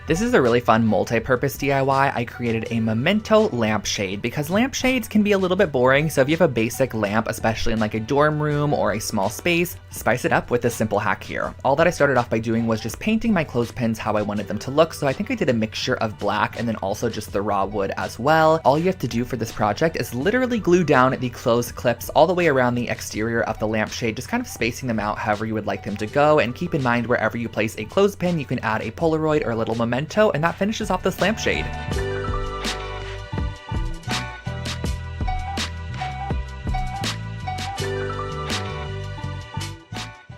This is a really fun multi-purpose DIY. I created a memento lampshade because lampshades can be a little bit boring, so if you have a basic lamp, especially in like a dorm room or a small space, spice it up with a simple hack here. All that I started off by doing was just painting my clothespins how I wanted them to look, so I think I did a mixture of black and then also just the raw wood as well. All you have to do for this project is literally glue down the clothes clips all the way around the exterior of the lampshade, just kind of spacing them out however you would like them to go, and keep in mind wherever you place a clothespin, you can add a Polaroid or a little memento, and that finishes off this lampshade.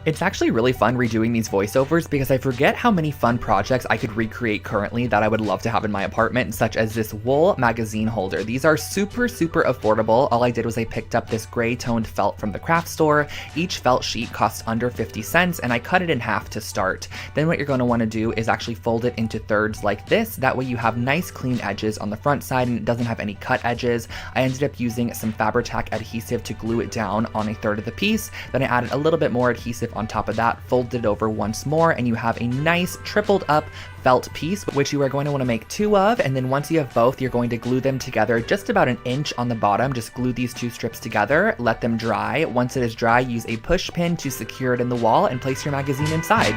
It's actually really fun redoing these voiceovers because I forget how many fun projects I could recreate currently that I would love to have in my apartment, such as this wool magazine holder. These are super affordable. All I did was I picked up this gray toned felt from the craft store. Each felt sheet cost under 50 cents, and I cut it in half to start. Then what you're going to want to do is actually fold it into thirds like this. That way you have nice clean edges on the front side and it doesn't have any cut edges. I ended up using some Fabri-Tac adhesive to glue it down on a third of the piece. Then I added a little bit more adhesive on top of that, fold it over once more, and you have a nice tripled up felt piece, which you are going to want to make 2 of. And then once you have both, you're going to glue them together just about an inch on the bottom. Just glue these 2 strips together, let them dry. Once it is dry, use a push pin to secure it in the wall and place your magazine inside.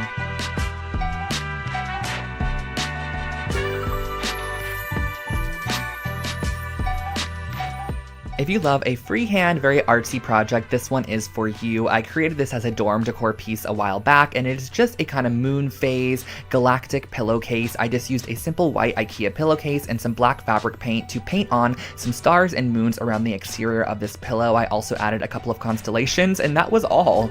If you love a freehand, very artsy project, this one is for you. I created this as a dorm decor piece a while back, and it is just a kind of moon phase galactic pillowcase. I just used a simple white IKEA pillowcase and some black fabric paint to paint on some stars and moons around the exterior of this pillow. I also added a couple of constellations, and that was all.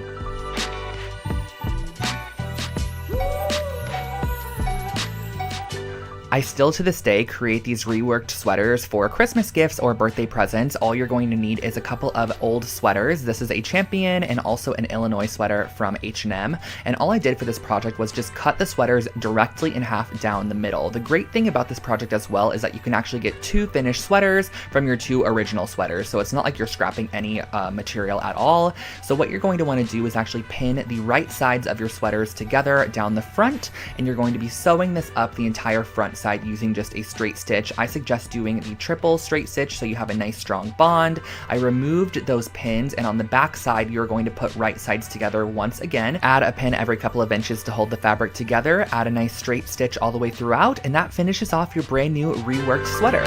I still to this day create these reworked sweaters for Christmas gifts or birthday presents. All you're going to need is a couple of old sweaters. This is a Champion and also an Illinois sweater from H&M. And all I did for this project was just cut the sweaters directly in half down the middle. The great thing about this project as well is that you can actually get 2 finished sweaters from your 2 original sweaters. So it's not like you're scrapping any material at all. So what you're going to want to do is actually pin the right sides of your sweaters together down the front, and you're going to be sewing this up the entire front side using just a straight stitch. I suggest doing the triple straight stitch so you have a nice strong bond. I removed those pins, and on the back side you're going to put right sides together once again. Add a pin every couple of inches to hold the fabric together, add a nice straight stitch all the way throughout, and that finishes off your brand new reworked sweater.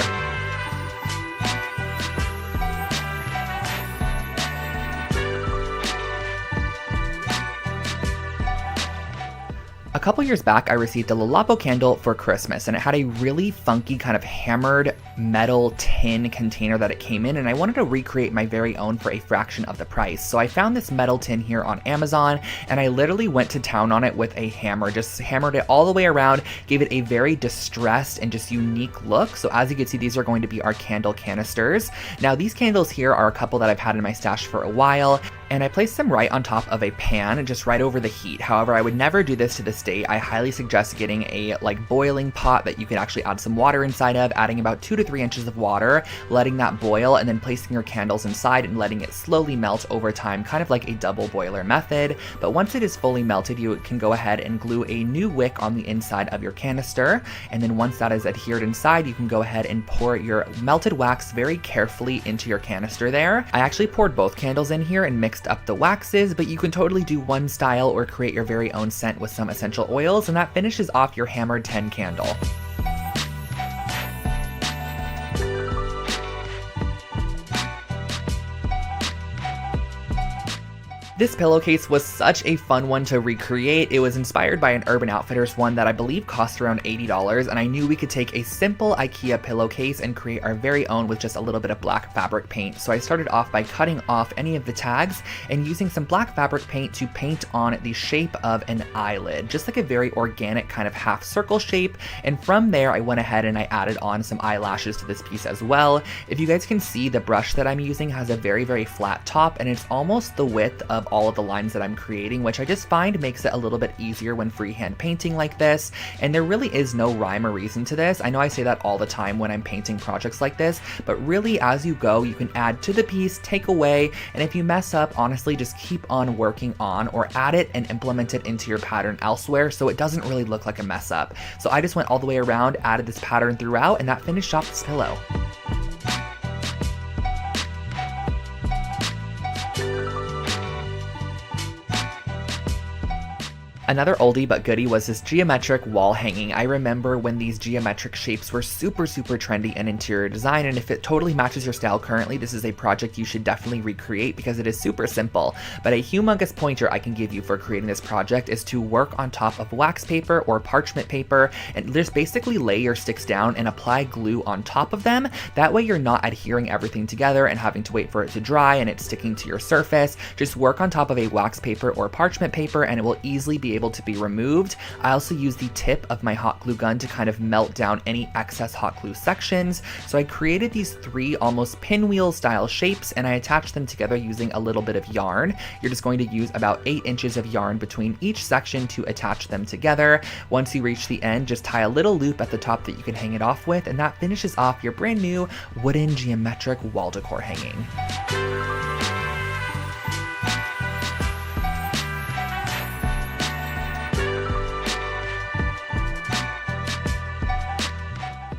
A couple years back, I received a Lalapo candle for Christmas, and it had a really funky kind of hammered metal tin container that it came in, and I wanted to recreate my very own for a fraction of the price. So I found this metal tin here on Amazon, and I literally went to town on it with a hammer, just hammered it all the way around, gave it a very distressed and just unique look. So as you can see, these are going to be our candle canisters. Now these candles here are a couple that I've had in my stash for a while, and I placed them right on top of a pan, just right over the heat. However, I would never do this to this day. I highly suggest getting a boiling pot that you can actually add some water inside of, adding about 2 to 3 inches of water, letting that boil, and then placing your candles inside and letting it slowly melt over time, kind of like a double boiler method. But once it is fully melted, you can go ahead and glue a new wick on the inside of your canister. And then once that is adhered inside, you can go ahead and pour your melted wax very carefully into your canister there. I actually poured both candles in here and mixed up the waxes, but you can totally do one style or create your very own scent with some essential oils, and that finishes off your hammered 10 candle. This pillowcase was such a fun one to recreate. It was inspired by an Urban Outfitters one that I believe cost around $80, and I knew we could take a simple IKEA pillowcase and create our very own with just a little bit of black fabric paint. So I started off by cutting off any of the tags and using some black fabric paint to paint on the shape of an eyelid, just like a very organic kind of half circle shape. And from there, I went ahead and I added on some eyelashes to this piece as well. If you guys can see, the brush that I'm using has a very, very flat top, and it's almost the width of all of the lines that I'm creating, which I just find makes it a little bit easier when freehand painting like this. And there really is no rhyme or reason to this. I know I say that all the time when I'm painting projects like this, but really as you go, you can add to the piece, take away, and if you mess up, honestly, just keep on working on or add it and implement it into your pattern elsewhere so it doesn't really look like a mess up. So I just went all the way around, added this pattern throughout, and that finished off this pillow. Another oldie but goodie was this geometric wall hanging. I remember when these geometric shapes were super trendy in interior design, and if it totally matches your style currently, this is a project you should definitely recreate because it is super simple. But a humongous pointer I can give you for creating this project is to work on top of wax paper or parchment paper and just basically lay your sticks down and apply glue on top of them. That way you're not adhering everything together and having to wait for it to dry and it's sticking to your surface. Just work on top of a wax paper or parchment paper and it will easily be able to be removed. I also use the tip of my hot glue gun to kind of melt down any excess hot glue sections. So I created these 3 almost pinwheel style shapes and I attached them together using a little bit of yarn. You're just going to use about 8 inches of yarn between each section to attach them together. Once you reach the end, just tie a little loop at the top that you can hang it off with, and that finishes off your brand new wooden geometric wall decor hanging.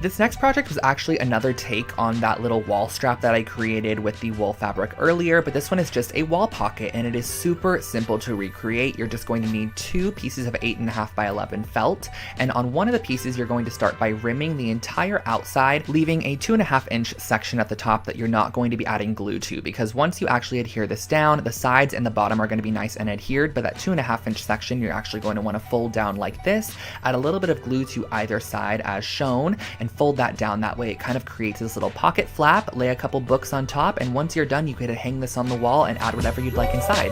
This next project was actually another take on that little wall strap that I created with the wool fabric earlier, but this one is just a wall pocket and it is super simple to recreate. You're just going to need 2 pieces of 8.5 by 11 felt, and on one of the pieces you're going to start by rimming the entire outside, leaving a 2.5-inch section at the top that you're not going to be adding glue to, because once you actually adhere this down, the sides and the bottom are going to be nice and adhered, but that 2.5-inch section you're actually going to want to fold down like this, add a little bit of glue to either side as shown, and fold that down. That way it kind of creates this little pocket flap, lay a couple books on top, and once you're done you could hang this on the wall and add whatever you'd like inside.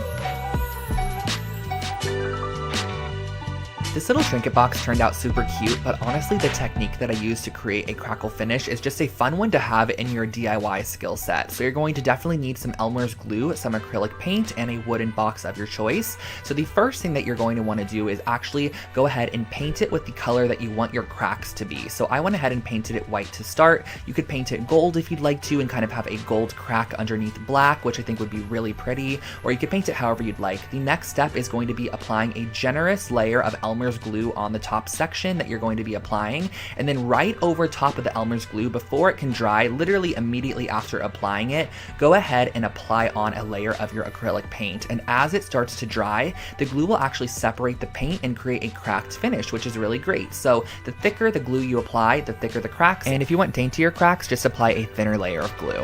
This little trinket box turned out super cute, but honestly the technique that I used to create a crackle finish is just a fun one to have in your DIY skill set. So you're going to definitely need some Elmer's glue, some acrylic paint, and a wooden box of your choice. So the first thing that you're going to want to do is actually go ahead and paint it with the color that you want your cracks to be. So I went ahead and painted it white to start. You could paint it gold if you'd like to and kind of have a gold crack underneath black, which I think would be really pretty, or you could paint it however you'd like. The next step is going to be applying a generous layer of Elmer's glue on the top section that you're going to be applying, and then right over top of the Elmer's glue, before it can dry, literally immediately after applying it, go ahead and apply on a layer of your acrylic paint. And as it starts to dry, the glue will actually separate the paint and create a cracked finish, which is really great. So the thicker the glue you apply, the thicker the cracks, and if you want daintier cracks, just apply a thinner layer of glue.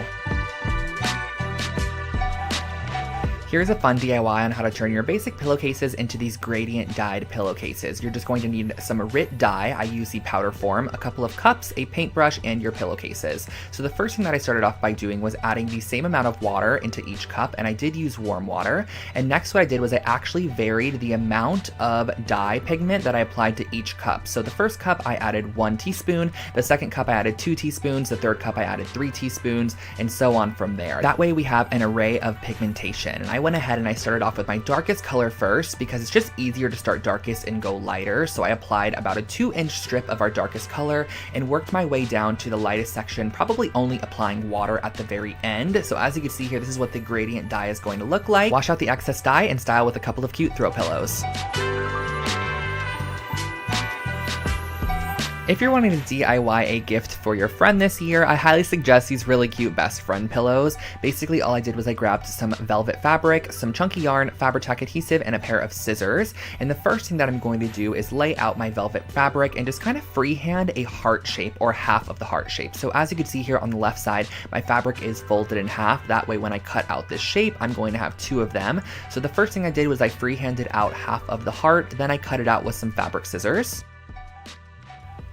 Here's a fun DIY on how to turn your basic pillowcases into these gradient dyed pillowcases. You're just going to need some RIT dye. I use the powder form, a couple of cups, a paintbrush, and your pillowcases. So the first thing that I started off by doing was adding the same amount of water into each cup, and I did use warm water. And next what I did was I actually varied the amount of dye pigment that I applied to each cup. So the first cup I added 1 teaspoon, the second cup I added 2 teaspoons, the third cup I added 3 teaspoons, and so on from there. That way we have an array of pigmentation. And I went ahead and I started off with my darkest color first because it's just easier to start darkest and go lighter. So I applied about a 2-inch strip of our darkest color and worked my way down to the lightest section, probably only applying water at the very end. So as you can see here, this is what the gradient dye is going to look like. Wash out the excess dye and style with a couple of cute throw pillows. If you're wanting to DIY a gift for your friend this year, I highly suggest these really cute best friend pillows. Basically, all I did was I grabbed some velvet fabric, some chunky yarn, Fabri-Tac adhesive, and a pair of scissors. And the first thing that I'm going to do is lay out my velvet fabric and just kind of freehand a heart shape, or half of the heart shape. So as you can see here on the left side, my fabric is folded in half. That way when I cut out this shape, I'm going to have 2 of them. So the first thing I did was I freehanded out half of the heart, then I cut it out with some fabric scissors.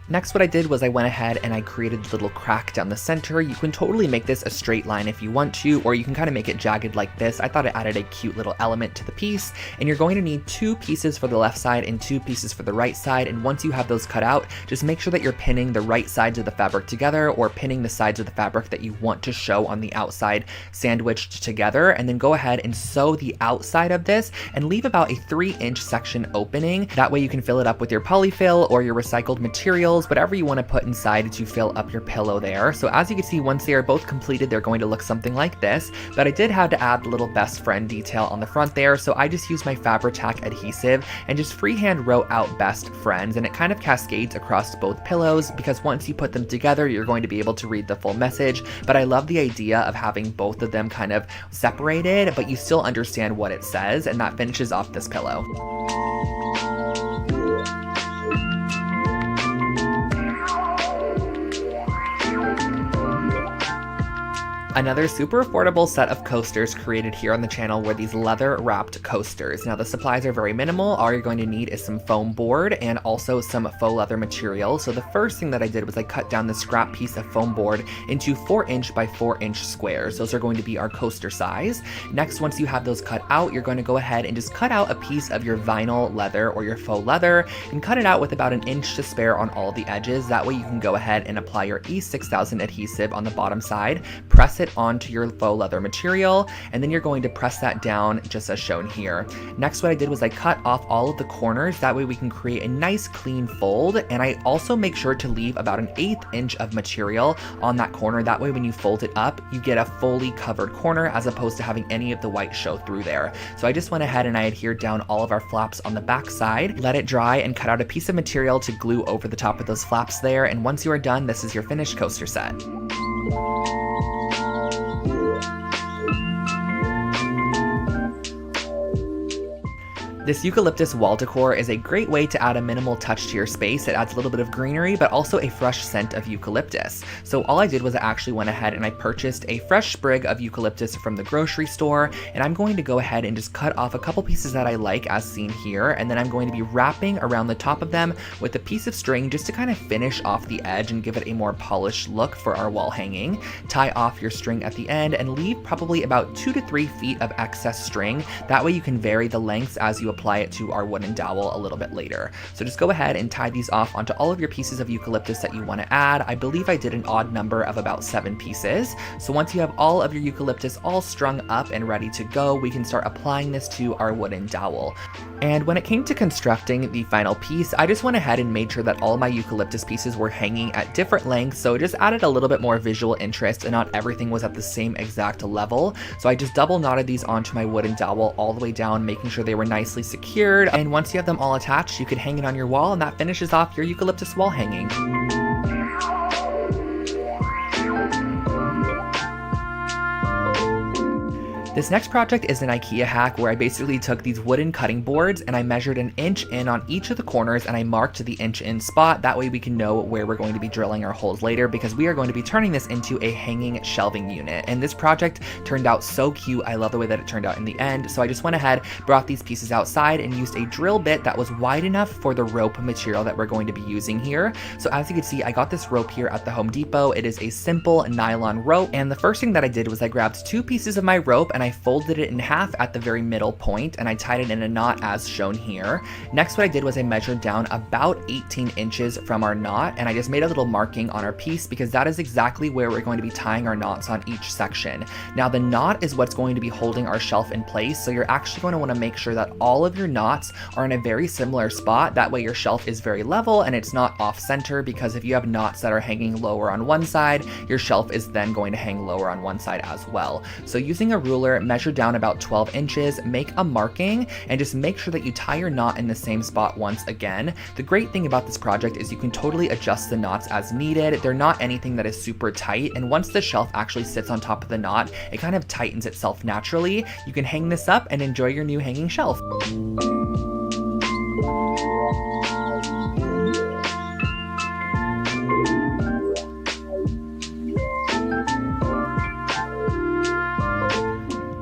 Next, what I did was I went ahead and I created a little crack down the center. You can totally make this a straight line if you want to, or you can kind of make it jagged like this. I thought it added a cute little element to the piece, and you're going to need 2 pieces for the left side and 2 pieces for the right side. And once you have those cut out, just make sure that you're pinning the right sides of the fabric together, or pinning the sides of the fabric that you want to show on the outside sandwiched together, and then go ahead and sew the outside of this and leave about a 3-inch section opening. That way you can fill it up with your polyfill or your recycled materials, whatever you want to put inside to fill up your pillow there. So as you can see, once they are both completed, they're going to look something like this. But I did have to add the little best friend detail on the front there, so I just used my Fabri-Tac adhesive and just freehand wrote out best friends, and it kind of cascades across both pillows because once you put them together, you're going to be able to read the full message. But I love the idea of having both of them kind of separated, but you still understand what it says, and that finishes off this pillow. Another super affordable set of coasters created here on the channel were these leather wrapped coasters. Now the supplies are very minimal. All you're going to need is some foam board and also some faux leather material. So the first thing that I did was I cut down the scrap piece of foam board into 4-inch by 4-inch squares. Those are going to be our coaster size. Next, once you have those cut out, you're going to go ahead and just cut out a piece of your vinyl leather or your faux leather and cut it out with about 1 inch to spare on all the edges. That way you can go ahead and apply your E6000 adhesive on the bottom side, press it it onto your faux leather material, and then you're going to press that down just as shown here. Next, what I did was I cut off all of the corners, that way we can create a nice clean fold, and I also make sure to leave about an 1/8 inch of material on that corner, that way when you fold it up, you get a fully covered corner as opposed to having any of the white show through there. So I just went ahead and I adhered down all of our flaps on the back side, let it dry, and cut out a piece of material to glue over the top of those flaps there, and once you are done, this is your finished coaster set. This eucalyptus wall decor is a great way to add a minimal touch to your space. It adds a little bit of greenery, but also a fresh scent of eucalyptus. So all I did was I actually went ahead and I purchased a fresh sprig of eucalyptus from the grocery store, and I'm going to go ahead and just cut off a couple pieces that I like as seen here, and then I'm going to be wrapping around the top of them with a piece of string just to kind of finish off the edge and give it a more polished look for our wall hanging. Tie off your string at the end and leave probably about 2 to 3 feet of excess string. That way you can vary the lengths as you apply it to our wooden dowel a little bit later. So just go ahead and tie these off onto all of your pieces of eucalyptus that you want to add. I believe I did an odd number of about 7 pieces. So once you have all of your eucalyptus all strung up and ready to go, we can start applying this to our wooden dowel. And when it came to constructing the final piece, I just went ahead and made sure that all my eucalyptus pieces were hanging at different lengths, so it just added a little bit more visual interest and not everything was at the same exact level. So I just double knotted these onto my wooden dowel all the way down, making sure they were nicely secured. And once you have them all attached, you can hang it on your wall, and that finishes off your eucalyptus wall hanging. This next project is an IKEA hack where I basically took these wooden cutting boards and I measured an inch in on each of the corners and I marked the inch in spot. That way we can know where we're going to be drilling our holes later, because we are going to be turning this into a hanging shelving unit. And this project turned out so cute. I love the way that it turned out in the end. So I just went ahead, brought these pieces outside and used a drill bit that was wide enough for the rope material that we're going to be using here. So as you can see, I got this rope here at the Home Depot. It is a simple nylon rope. And the first thing that I did was I grabbed 2 pieces of my rope and I folded it in half at the very middle point and I tied it in a knot as shown here. Next, what I did was I measured down about 18 inches from our knot and I just made a little marking on our piece because that is exactly where we're going to be tying our knots on each section. Now the knot is what's going to be holding our shelf in place, so you're actually going to want to make sure that all of your knots are in a very similar spot. That way your shelf is very level and it's not off center, because if you have knots that are hanging lower on one side, your shelf is then going to hang lower on one side as well. So using a ruler, measure down about 12 inches, make a marking, and just make sure that you tie your knot in the same spot once again. The great thing about this project is you can totally adjust the knots as needed. They're not anything that is super tight, and once the shelf actually sits on top of the knot, it kind of tightens itself naturally. You can hang this up and enjoy your new hanging shelf.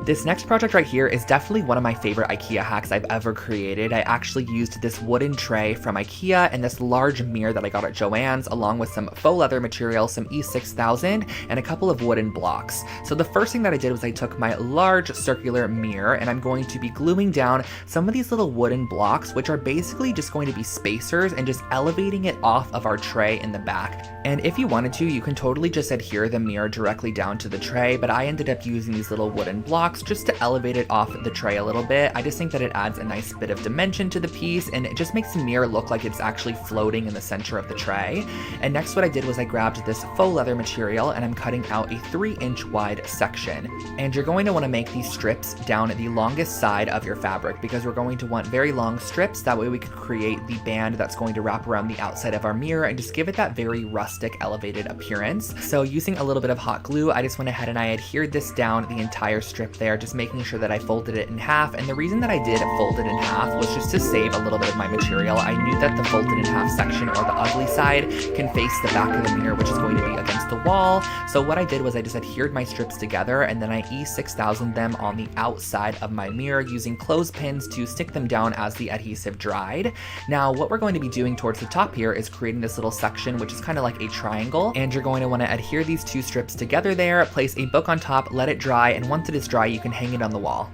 This next project right here is definitely one of my favorite IKEA hacks I've ever created. I actually used this wooden tray from IKEA and this large mirror that I got at Joann's, along with some faux leather material, some E6000, and a couple of wooden blocks. So the first thing that I did was I took my large circular mirror and I'm going to be gluing down some of these little wooden blocks, which are basically just going to be spacers, and just elevating it off of our tray in the back. And if you wanted to, you can totally just adhere the mirror directly down to the tray, but I ended up using these little wooden blocks just to elevate it off the tray a little bit. I just think that it adds a nice bit of dimension to the piece, and it just makes the mirror look like it's actually floating in the center of the tray. And next, what I did was I grabbed this faux leather material and I'm cutting out a 3-inch wide section. And you're going to want to make these strips down the longest side of your fabric, because we're going to want very long strips. That way we can create the band that's going to wrap around the outside of our mirror and just give it that very rustic, elevated appearance. So using a little bit of hot glue, I just went ahead and I adhered this down the entire strip there, just making sure that I folded it in half. And the reason that I did fold it in half was just to save a little bit of my material. I knew that the folded in half section, or the ugly side, can face the back of the mirror, which is going to be against the wall. So what I did was I just adhered my strips together and then I E6000 them on the outside of my mirror using clothespins to stick them down as the adhesive dried. Now what we're going to be doing towards the top here is creating this little section, which is kind of like a triangle, and you're going to want to adhere these 2 strips together there, place a book on top, let it dry, and once it is dry you can hang it on the wall.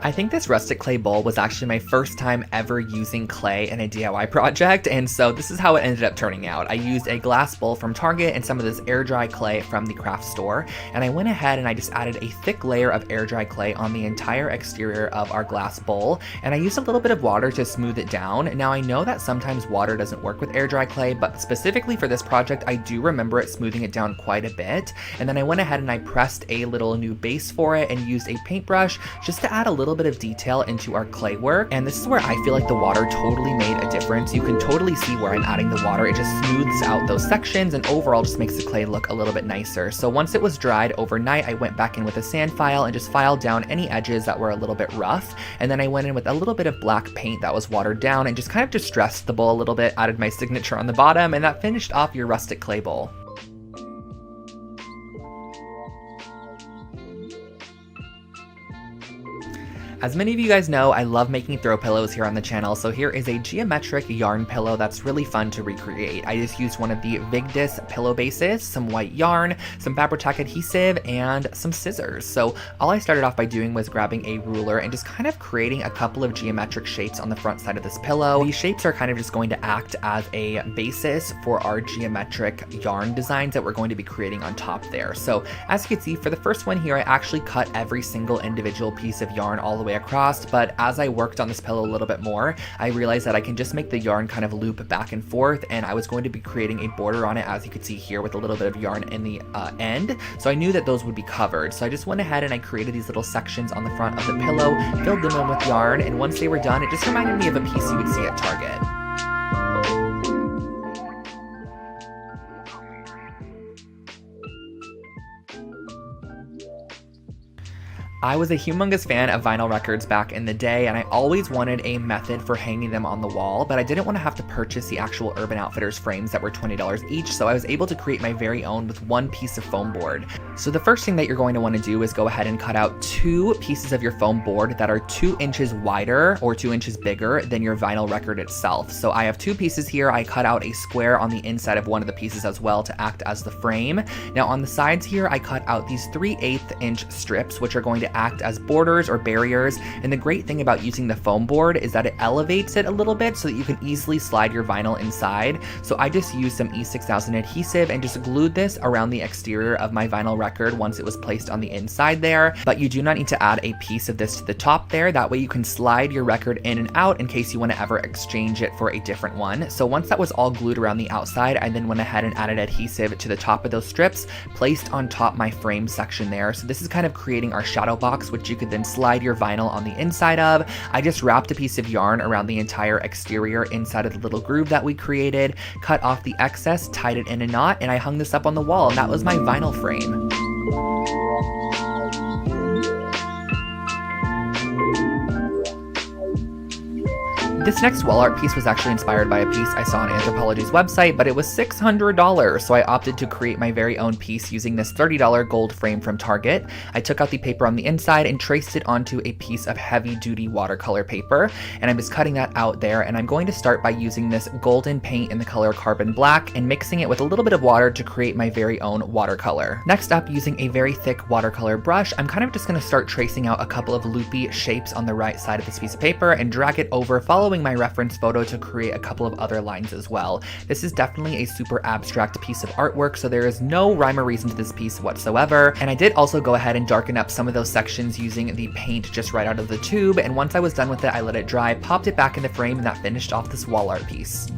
I think this rustic clay bowl was actually my first time ever using clay in a DIY project, and so this is how it ended up turning out. I used a glass bowl from Target and some of this air dry clay from the craft store, and I went ahead and I just added a thick layer of air dry clay on the entire exterior of our glass bowl, and I used a little bit of water to smooth it down. Now I know that sometimes water doesn't work with air dry clay, but specifically for this project, I do remember it smoothing it down quite a bit. And then I went ahead and I pressed a little new base for it and used a paintbrush just to add a little bit of detail into our clay work. And this is where I feel like the water totally made a difference. You can totally see where I'm adding the water. It just smooths out those sections and overall just makes the clay look a little bit nicer. So once it was dried overnight, I went back in with a sand file and just filed down any edges that were a little bit rough. And then I went in with a little bit of black paint that was watered down and just kind of distressed the bowl a little bit, added my signature on the bottom, and that finished off your rustic clay bowl. As many of you guys know, I love making throw pillows here on the channel, so here is a geometric yarn pillow that's really fun to recreate. I just used one of the Vigdis pillow bases, some white yarn, some Fabri-Tac adhesive, and some scissors. So all I started off by doing was grabbing a ruler and just kind of creating a couple of geometric shapes on the front side of this pillow. These shapes are kind of just going to act as a basis for our geometric yarn designs that we're going to be creating on top there. So as you can see, for the first one here, I actually cut every single individual piece of yarn all the way across, but as I worked on this pillow a little bit more, I realized that I can just make the yarn kind of loop back and forth, and I was going to be creating a border on it, as you can see here, with a little bit of yarn in the end, so I knew that those would be covered. So I just went ahead and I created these little sections on the front of the pillow, filled them in with yarn, and once they were done, it just reminded me of a piece you would see at Target. I was a humongous fan of vinyl records back in the day, and I always wanted a method for hanging them on the wall, but I didn't want to have to purchase the actual Urban Outfitters frames that were $20 each, so I was able to create my very own with one piece of foam board. So the first thing that you're going to want to do is go ahead and cut out 2 pieces of your foam board that are 2 inches wider or 2 inches bigger than your vinyl record itself. So I have 2 pieces here. I cut out a square on the inside of one of the pieces as well to act as the frame. Now on the sides here, I cut out these 3/8 inch strips, which are going to act as borders or barriers. And the great thing about using the foam board is that it elevates it a little bit so that you can easily slide your vinyl inside. So I just used some E6000 adhesive and just glued this around the exterior of my vinyl record once it was placed on the inside there. But you do not need to add a piece of this to the top there. That way you can slide your record in and out in case you want to ever exchange it for a different one. So once that was all glued around the outside, I then went ahead and added adhesive to the top of those strips, placed on top my frame section there. So this is kind of creating our shadow box, which you could then slide your vinyl on the inside of. I just wrapped a piece of yarn around the entire exterior inside of the little groove that we created, cut off the excess, tied it in a knot, and I hung this up on the wall, and that was my vinyl frame. This next wall art piece was actually inspired by a piece I saw on Anthropologie's website, but it was $600, so I opted to create my very own piece using this $30 gold frame from Target. I took out the paper on the inside and traced it onto a piece of heavy-duty watercolor paper, and I'm just cutting that out there, and I'm going to start by using this golden paint in the color Carbon Black and mixing it with a little bit of water to create my very own watercolor. Next up, using a very thick watercolor brush, I'm kind of just going to start tracing out a couple of loopy shapes on the right side of this piece of paper and drag it over, following my reference photo to create a couple of other lines as well. This is definitely a super abstract piece of artwork, so there is no rhyme or reason to this piece whatsoever. And I did also go ahead and darken up some of those sections using the paint just right out of the tube, and once I was done with it, I let it dry, popped it back in the frame, and that finished off this wall art piece.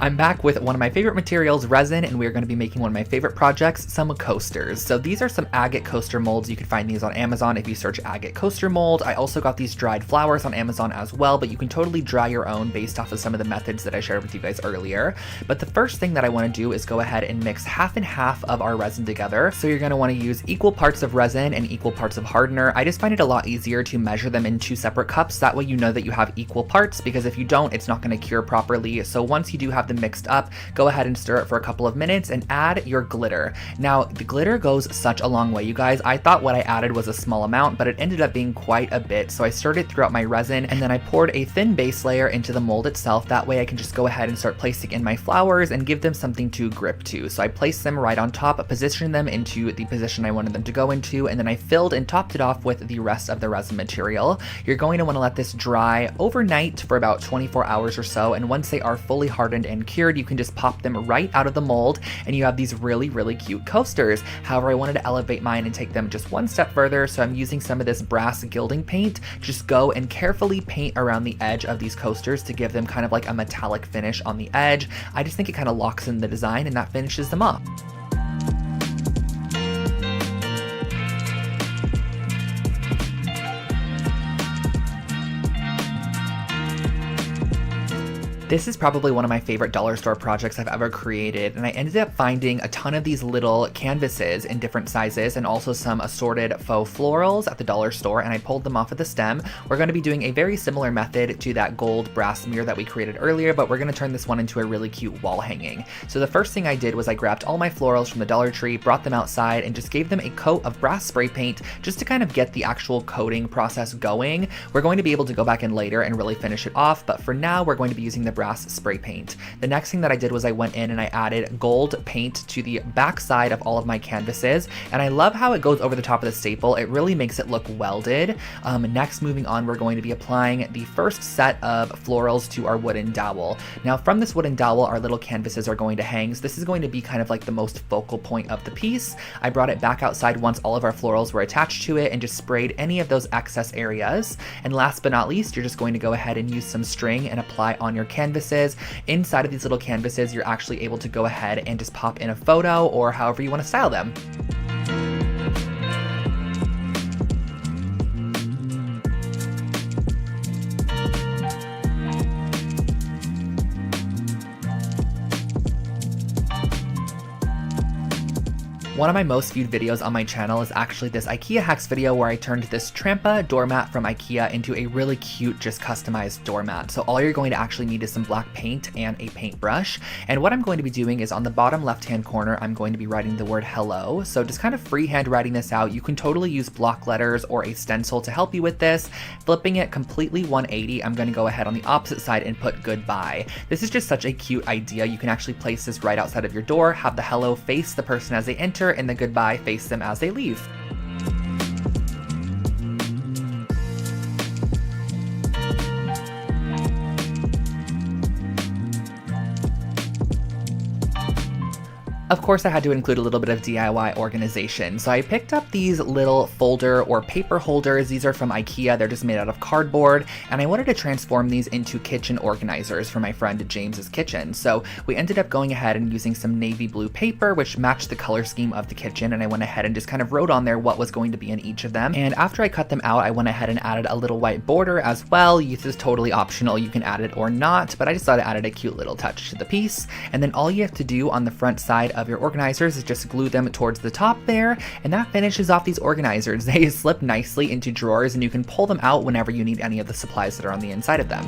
I'm back with one of my favorite materials, resin, and we're going to be making one of my favorite projects, some coasters. So these are some agate coaster molds. You can find these on Amazon if you search agate coaster mold. I also got these dried flowers on Amazon as well, but you can totally dry your own based off of some of the methods that I shared with you guys earlier. But the first thing that I want to do is go ahead and mix half and half of our resin together. So you're going to want to use equal parts of resin and equal parts of hardener. I just find it a lot easier to measure them in 2 separate cups. That way you know that you have equal parts, because if you don't, it's not going to cure properly. So once you do have have them mixed up, go ahead and stir it for a couple of minutes and add your glitter. Now, the glitter goes such a long way, you guys. I thought what I added was a small amount, but it ended up being quite a bit. So I stirred it throughout my resin, and then I poured a thin base layer into the mold itself. That way I can just go ahead and start placing in my flowers and give them something to grip to. So I placed them right on top, positioned them into the position I wanted them to go into, and then I filled and topped it off with the rest of the resin material. You're going to want to let this dry overnight for about 24 hours or so, and once they are fully hardened and cured, you can just pop them right out of the mold, and you have these really, really cute coasters. However, I wanted to elevate mine and take them just one step further, so I'm using some of this brass gilding paint. Just go and carefully paint around the edge of these coasters to give them kind of like a metallic finish on the edge. I just think it kind of locks in the design and that finishes them off. This is probably one of my favorite dollar store projects I've ever created, and I ended up finding a ton of these little canvases in different sizes and also some assorted faux florals at the dollar store, and I pulled them off of the stem. We're going to be doing a very similar method to that gold brass mirror that we created earlier, but we're going to turn this one into a really cute wall hanging. So the first thing I did was I grabbed all my florals from the Dollar Tree, brought them outside, and just gave them a coat of brass spray paint just to kind of get the actual coating process going. We're going to be able to go back in later and really finish it off, but for now we're going to be using the brass spray paint. The next thing that I did was I went in and I added gold paint to the back side of all of my canvases, and I love how it goes over the top of the staple. It really makes it look welded. Next, moving on, we're going to be applying the first set of florals to our wooden dowel. Now from this wooden dowel, our little canvases are going to hang, so this is going to be kind of like the most focal point of the piece. I brought it back outside once all of our florals were attached to it and just sprayed any of those excess areas. And last but not least, you're just going to go ahead and use some string and apply on your canvases. Inside of these little canvases, you're actually able to go ahead and just pop in a photo or however you want to style them. One of my most viewed videos on my channel is actually this IKEA hacks video where I turned this Trampa doormat from IKEA into a really cute, just customized doormat. So all you're going to actually need is some black paint and a paintbrush. And what I'm going to be doing is on the bottom left-hand corner, I'm going to be writing the word hello. So just kind of freehand writing this out. You can totally use block letters or a stencil to help you with this. Flipping it completely 180, I'm going to go ahead on the opposite side and put goodbye. This is just such a cute idea. You can actually place this right outside of your door, have the hello face the person as they enter, and the goodbye face them as they leave. Of course, I had to include a little bit of DIY organization. So I picked up these little folder or paper holders. These are from IKEA. They're just made out of cardboard. And I wanted to transform these into kitchen organizers for my friend James's kitchen. So we ended up going ahead and using some navy blue paper, which matched the color scheme of the kitchen. And I went ahead and just kind of wrote on there what was going to be in each of them. And after I cut them out, I went ahead and added a little white border as well. This is totally optional. You can add it or not, but I just thought it added a cute little touch to the piece. And then all you have to do on the front side of your organizers is just glue them towards the top there, and that finishes off these organizers. They slip nicely into drawers and you can pull them out whenever you need any of the supplies that are on the inside of them.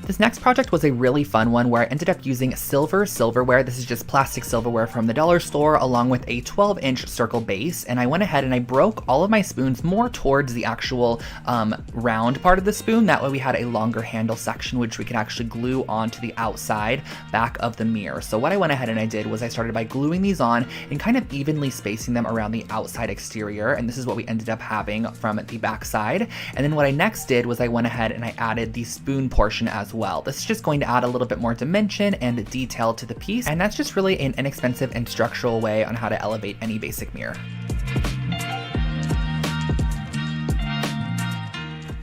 This next project was a really fun one where I ended up using silverware. This is just plastic silverware from the dollar store along with a 12-inch circle base, and I went ahead and I broke all of my spoons more towards the actual round part of the spoon. That way we had a longer handle section which we could actually glue onto the outside back of the mirror. So what I went ahead and I did was I started by gluing these on and kind of evenly spacing them around the outside exterior, and this is what we ended up having from the back side. And then what I next did was I went ahead and I added the spoon portion as well. This is just going to add a little bit more dimension and detail to the piece, and that's just really an inexpensive and structural way on how to elevate any basic mirror.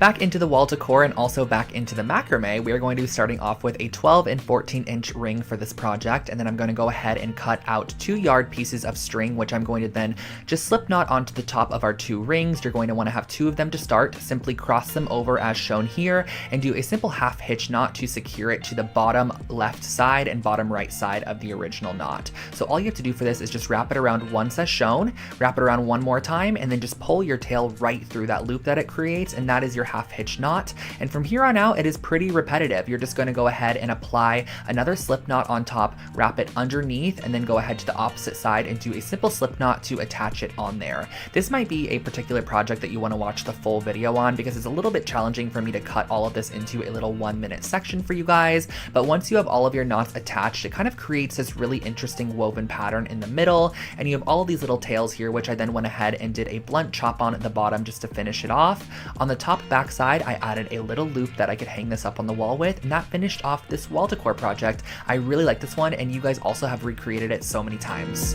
Back into the wall decor and also back into the macrame, we are going to be starting off with a 12 and 14 inch ring for this project, and then I'm going to go ahead and cut out 2 yard pieces of string, which I'm going to then just slip knot onto the top of our 2 rings. You're going to want to have 2 of them to start. Simply cross them over as shown here and do a simple half hitch knot to secure it to the bottom left side and bottom right side of the original knot. So all you have to do for this is just wrap it around once as shown, wrap it around one more time, and then just pull your tail right through that loop that it creates, and that is your half hitch knot. And from here on out, it is pretty repetitive. You're just going to go ahead and apply another slip knot on top, wrap it underneath, and then go ahead to the opposite side and do a simple slip knot to attach it on there. This might be a particular project that you want to watch the full video on, because it's a little bit challenging for me to cut all of this into a little 1-minute section for you guys. But once you have all of your knots attached, it kind of creates this really interesting woven pattern in the middle, and you have all of these little tails here, which I then went ahead and did a blunt chop on at the bottom just to finish it off. On the top back side, I added a little loop that I could hang this up on the wall with, and that finished off this wall decor project. I really like this one, and you guys also have recreated it so many times.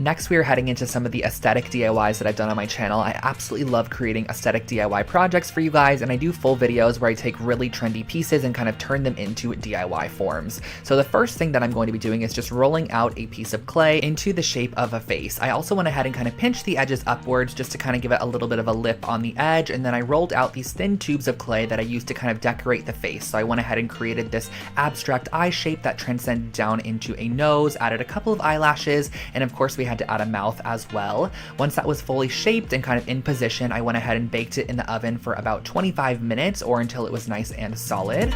Next, we are heading into some of the aesthetic DIYs that I've done on my channel. I absolutely love creating aesthetic DIY projects for you guys, and I do full videos where I take really trendy pieces and kind of turn them into DIY forms. So the first thing that I'm going to be doing is just rolling out a piece of clay into the shape of a face. I also went ahead and kind of pinched the edges upwards just to kind of give it a little bit of a lip on the edge, and then I rolled out these thin tubes of clay that I used to kind of decorate the face. So I went ahead and created this abstract eye shape that transcended down into a nose, added a couple of eyelashes, and of course we had to add a mouth as well. Once that was fully shaped and kind of in position, I went ahead and baked it in the oven for about 25 minutes or until it was nice and solid.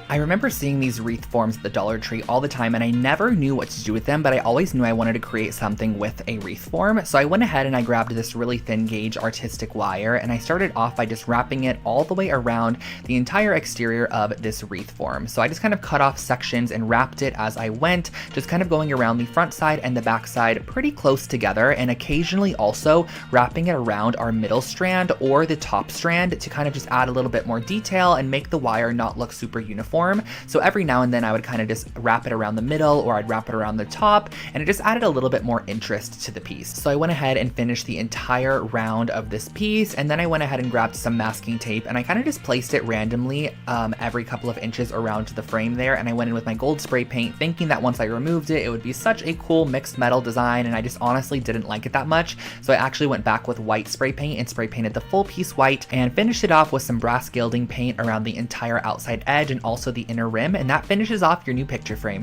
I remember seeing these wreath forms at the Dollar Tree all the time, and I never knew what to do with them, but I always knew I wanted to create something with a wreath form. So I went ahead and I grabbed this really thin gauge artistic wire, and I started off by just wrapping it all the way around the entire exterior of this wreath form. So I just kind of cut off sections and wrapped it as I went, just kind of going around the front side and the back side pretty close together, and occasionally also wrapping it around our middle strand or the top strand to kind of just add a little bit more detail and make the wire not look super uniform. So every now and then I would kind of just wrap it around the middle, or I'd wrap it around the top, and it just added a little bit more interest to the piece. So I went ahead and finished the entire round of this piece, and then I went ahead and grabbed some masking tape, and I kind of just placed it randomly every couple of inches around the frame there, and I went in with my gold spray paint thinking that once I removed it, it would be such a cool mixed metal design, and I just honestly didn't like it that much. So I actually went back with white spray paint and spray painted the full piece white and finished it off with some brass gilding paint around the entire outside edge and also the inner rim, and that finishes off your new picture frame.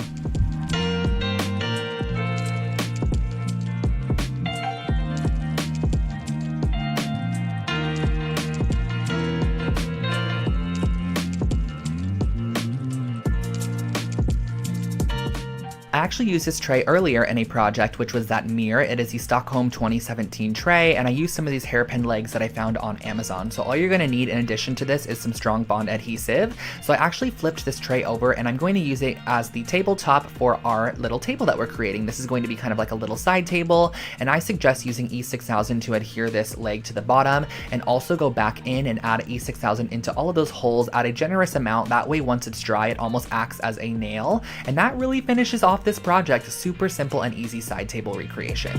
I actually used this tray earlier in a project, which was that mirror. It is the Stockholm 2017 tray, and I used some of these hairpin legs that I found on Amazon. So all you're going to need in addition to this is some strong bond adhesive. So I actually flipped this tray over, and I'm going to use it as the tabletop for our little table that we're creating. This is going to be kind of like a little side table, and I suggest using E6000 to adhere this leg to the bottom, and also go back in and add E6000 into all of those holes at a generous amount. That way, once it's dry, it almost acts as a nail, and that really finishes off this project. Super simple and easy side table recreation.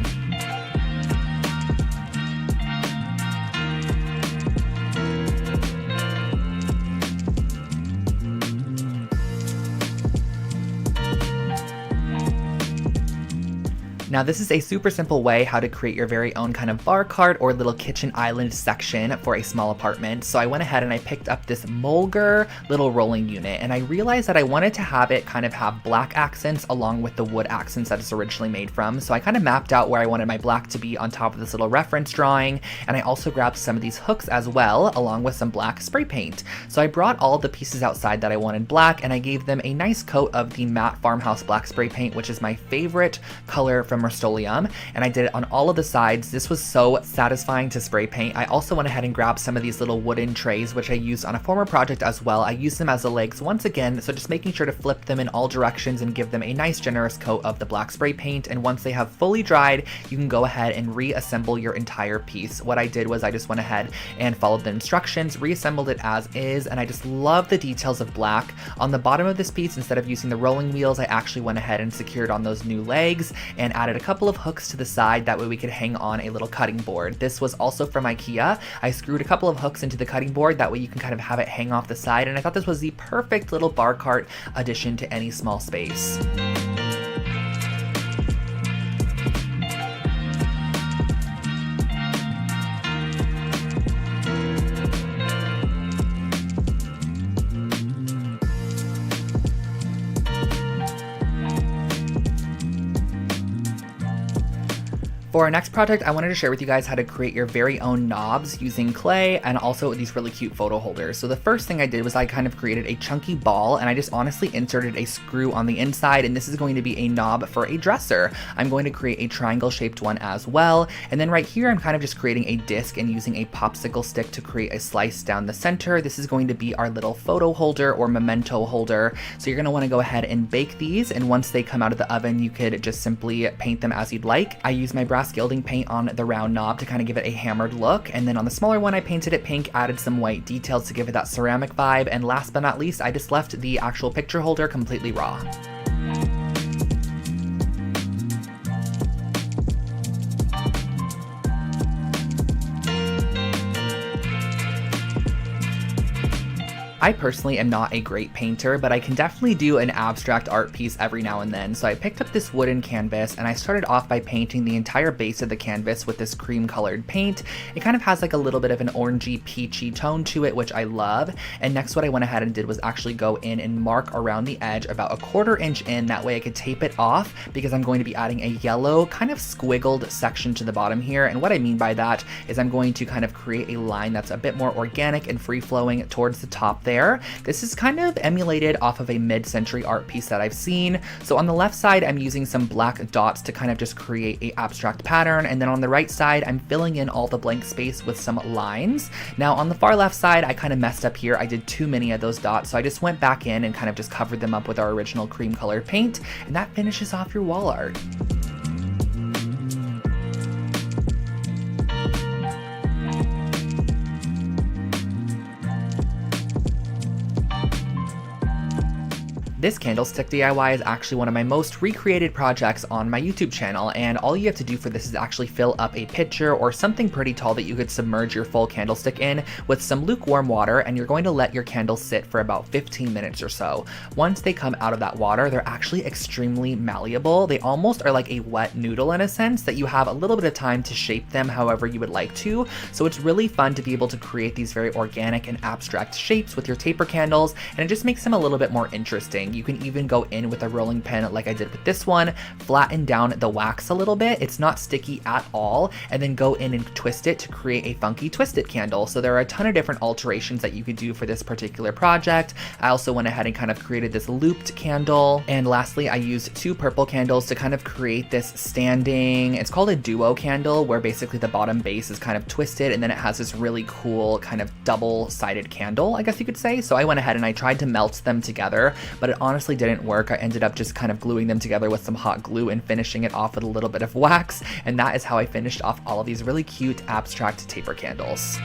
Now this is a super simple way how to create your very own kind of bar cart or little kitchen island section for a small apartment. So I went ahead and I picked up this Mulger little rolling unit, and I realized that I wanted to have it kind of have black accents along with the wood accents that it's originally made from. So I kind of mapped out where I wanted my black to be on top of this little reference drawing, and I also grabbed some of these hooks as well, along with some black spray paint. So I brought all the pieces outside that I wanted black, and I gave them a nice coat of the matte farmhouse black spray paint, which is my favorite color from from Rust-Oleum, and I did it on all of the sides. This was so satisfying to spray paint. I also went ahead and grabbed some of these little wooden trays, which I used on a former project as well. I used them as the legs once again, so just making sure to flip them in all directions and give them a nice generous coat of the black spray paint. And once they have fully dried, you can go ahead and reassemble your entire piece. What I did was I just went ahead and followed the instructions, reassembled it as is, and I just love the details of black. On the bottom of this piece, instead of using the rolling wheels, I actually went ahead and secured on those new legs and added a couple of hooks to the side, that way we could hang on a little cutting board. This was also from IKEA. I screwed a couple of hooks into the cutting board, that way you can kind of have it hang off the side, and I thought this was the perfect little bar cart addition to any small space. For our next project, I wanted to share with you guys how to create your very own knobs using clay and also these really cute photo holders. So the first thing I did was I kind of created a chunky ball, and I just honestly inserted a screw on the inside, and this is going to be a knob for a dresser. I'm going to create a triangle shaped one as well. And then right here, I'm kind of just creating a disc and using a popsicle stick to create a slice down the center. This is going to be our little photo holder or memento holder. So you're going to want to go ahead and bake these, and once they come out of the oven, you could just simply paint them as you'd like. I use my brass gilding paint on the round knob to kind of give it a hammered look, and then on the smaller one I painted it pink, added some white details to give it that ceramic vibe, and last but not least I just left the actual picture holder completely raw. I personally am not a great painter, but I can definitely do an abstract art piece every now and then. So I picked up this wooden canvas and I started off by painting the entire base of the canvas with this cream colored paint. It kind of has like a little bit of an orangey peachy tone to it, which I love. And next what I went ahead and did was actually go in and mark around the edge about 1/4 inch in. That way I could tape it off, because I'm going to be adding a yellow kind of squiggled section to the bottom here. And what I mean by that is I'm going to kind of create a line that's a bit more organic and free flowing towards the top there. This is kind of emulated off of a mid-century art piece that I've seen. So on the left side, I'm using some black dots to kind of just create a abstract pattern. And then on the right side, I'm filling in all the blank space with some lines. Now on the far left side, I kind of messed up here. I did too many of those dots. So I just went back in and kind of just covered them up with our original cream colored paint. And that finishes off your wall art. This candlestick DIY is actually one of my most recreated projects on my YouTube channel, and all you have to do for this is actually fill up a pitcher or something pretty tall that you could submerge your full candlestick in with some lukewarm water, and you're going to let your candles sit for about 15 minutes or so. Once they come out of that water, they're actually extremely malleable. They almost are like a wet noodle in a sense, that you have a little bit of time to shape them however you would like to. So it's really fun to be able to create these very organic and abstract shapes with your taper candles, and it just makes them a little bit more interesting. You can even go in with a rolling pin like I did with this one, flatten down the wax a little bit, it's not sticky at all, and then go in and twist it to create a funky twisted candle. So there are a ton of different alterations that you could do for this particular project. I also went ahead and kind of created this looped candle, and lastly I used 2 purple candles to kind of create this standing, it's called a duo candle, where basically the bottom base is kind of twisted and then it has this really cool kind of double-sided candle, I guess you could say. So I went ahead and I tried to melt them together, but it honestly didn't work. I ended up just kind of gluing them together with some hot glue and finishing it off with a little bit of wax, and that is how I finished off all of these really cute abstract taper candles.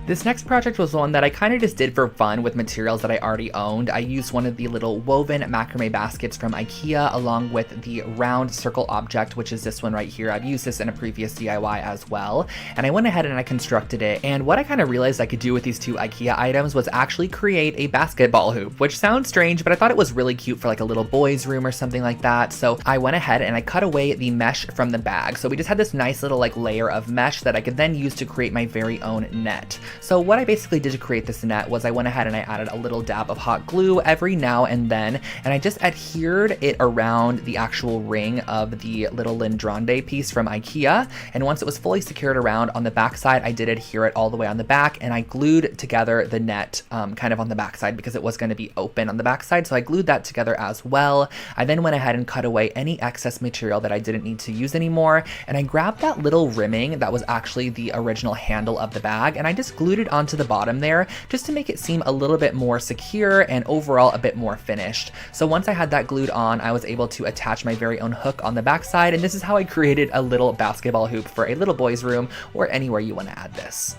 This next project was one that I kind of just did for fun with materials that I already owned. I used one of the little woven macrame baskets from IKEA along with the round circle object, which is this one right here. I've used this in a previous DIY as well. And I went ahead and I constructed it. And what I kind of realized I could do with these 2 IKEA items was actually create a basketball hoop, which sounds strange, but I thought it was really cute for like a little boy's room or something like that. So I went ahead and I cut away the mesh from the bag. So we just had this nice little like layer of mesh that I could then use to create my very own net. So what I basically did to create this net was I went ahead and I added a little dab of hot glue every now and then, and I just adhered it around the actual ring of the little Lindrande piece from IKEA. And once it was fully secured around on the back side, I did adhere it all the way on the back, and I glued together the net kind of on the back side because it was going to be open on the back side. So I glued that together as well. I then went ahead and cut away any excess material that I didn't need to use anymore. And I grabbed that little rimming that was actually the original handle of the bag, and I just glued it onto the bottom there just to make it seem a little bit more secure and overall a bit more finished. So once I had that glued on, I was able to attach my very own hook on the back side, and this is how I created a little basketball hoop for a little boy's room or anywhere you want to add this.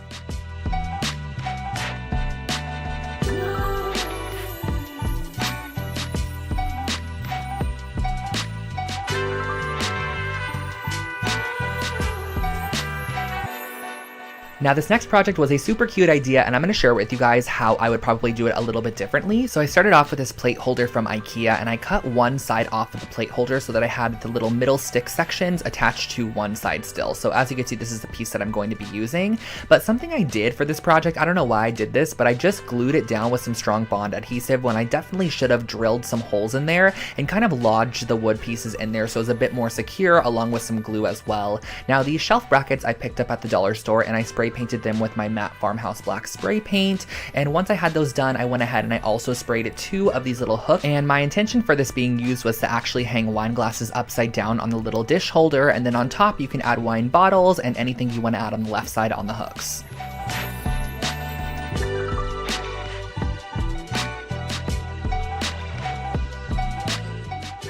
Now this next project was a super cute idea, and I'm going to share with you guys how I would probably do it a little bit differently. So I started off with this plate holder from IKEA, and I cut one side off of the plate holder so that I had the little middle stick sections attached to one side still. So as you can see, this is the piece that I'm going to be using. But something I did for this project, I don't know why I did this, but I just glued it down with some strong bond adhesive when I definitely should have drilled some holes in there and kind of lodged the wood pieces in there so it's a bit more secure, along with some glue as well. Now these shelf brackets I picked up at the dollar store, and I spray painted them with my matte farmhouse black spray paint. And once I had those done, I went ahead and I also sprayed 2 of these little hooks. And my intention for this being used was to actually hang wine glasses upside down on the little dish holder, and then on top you can add wine bottles and anything you want to add on the left side on the hooks.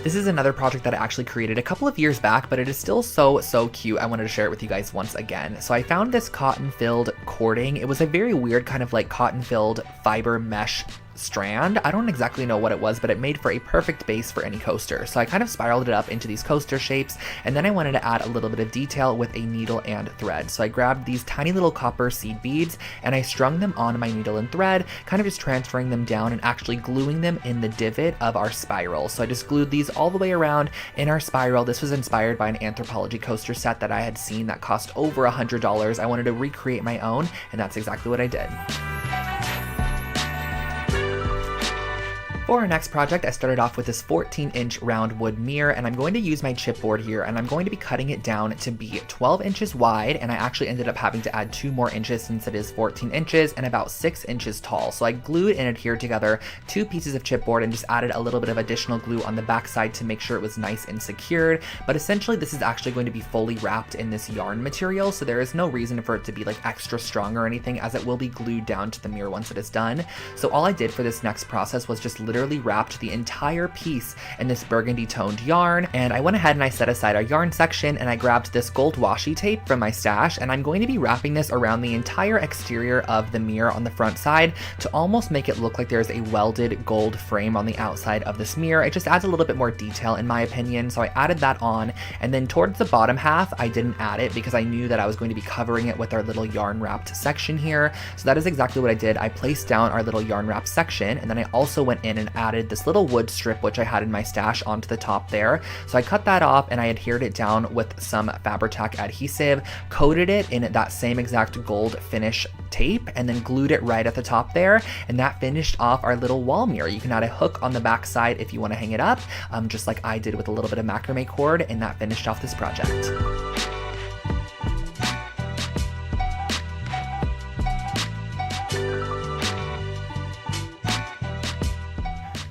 This is another project that I actually created a couple of years back, but it is still so cute. I wanted to share it with you guys once again. So I found this cotton-filled cording. It was a very weird kind of like cotton-filled fiber mesh strand. I don't exactly know what it was, but it made for a perfect base for any coaster. So I kind of spiraled it up into these coaster shapes, and then I wanted to add a little bit of detail with a needle and thread. So I grabbed these tiny little copper seed beads and I strung them on my needle and thread, kind of just transferring them down and actually gluing them in the divot of our spiral. So I just glued these all the way around in our spiral. This was inspired by an Anthropologie coaster set that I had seen that cost over $100. I wanted to recreate my own, and that's exactly what I did. For our next project, I started off with this 14-inch round wood mirror, and I'm going to use my chipboard here, and I'm going to be cutting it down to be 12 inches wide, and I actually ended up having to add 2 more inches since it is 14 inches and about 6 inches tall. So I glued and adhered together 2 pieces of chipboard and just added a little bit of additional glue on the back side to make sure it was nice and secured. But essentially this is actually going to be fully wrapped in this yarn material, so there is no reason for it to be like extra strong or anything, as it will be glued down to the mirror once it is done. So all I did for this next process was just literally wrapped the entire piece in this burgundy toned yarn, and I went ahead and I set aside our yarn section, and I grabbed this gold washi tape from my stash, and I'm going to be wrapping this around the entire exterior of the mirror on the front side to almost make it look like there's a welded gold frame on the outside of this mirror. It just adds a little bit more detail in my opinion, so I added that on. And then towards the bottom half I didn't add it because I knew that I was going to be covering it with our little yarn wrapped section here. So that is exactly what I did. I placed down our little yarn wrap section, and then I also went in and added this little wood strip which I had in my stash onto the top there. So I cut that off and I adhered it down with some Fabri-Tac adhesive, coated it in that same exact gold finish tape, and then glued it right at the top there, and that finished off our little wall mirror. You can add a hook on the back side if you want to hang it up, just like I did with a little bit of macrame cord, and that finished off this project.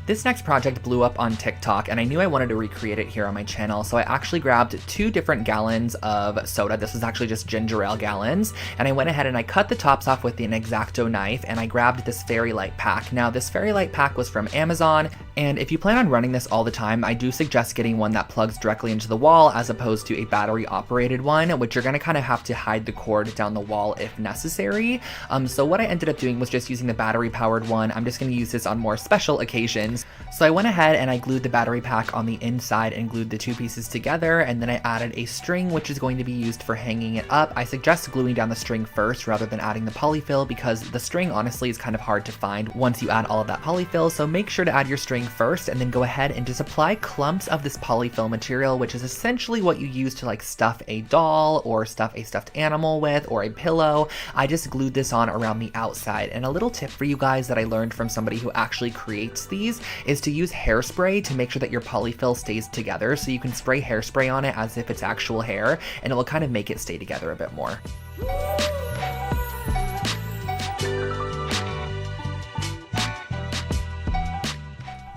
This next project blew up on TikTok, and I knew I wanted to recreate it here on my channel, so I actually grabbed 2 different gallons of soda. This is actually just ginger ale gallons, and I went ahead and I cut the tops off with an X-Acto knife, and I grabbed this fairy light pack. Now this fairy light pack was from Amazon, and if you plan on running this all the time, I do suggest getting one that plugs directly into the wall as opposed to a battery operated one, which you're going to kind of have to hide the cord down the wall if necessary. So what I ended up doing was just using the battery powered one. I'm just going to use this on more special occasions. So I went ahead and I glued the battery pack on the inside and glued the 2 pieces together, and then I added a string which is going to be used for hanging it up. I suggest gluing down the string first rather than adding the polyfill, because the string honestly is kind of hard to find once you add all of that polyfill, so make sure to add your string first, and then go ahead and just apply clumps of this polyfill material, which is essentially what you use to like stuff a doll or stuff a stuffed animal with, or a pillow. I just glued this on around the outside. And a little tip for you guys that I learned from somebody who actually creates these is to use hairspray to make sure that your polyfill stays together. So you can spray hairspray on it as if it's actual hair, and it will kind of make it stay together a bit more.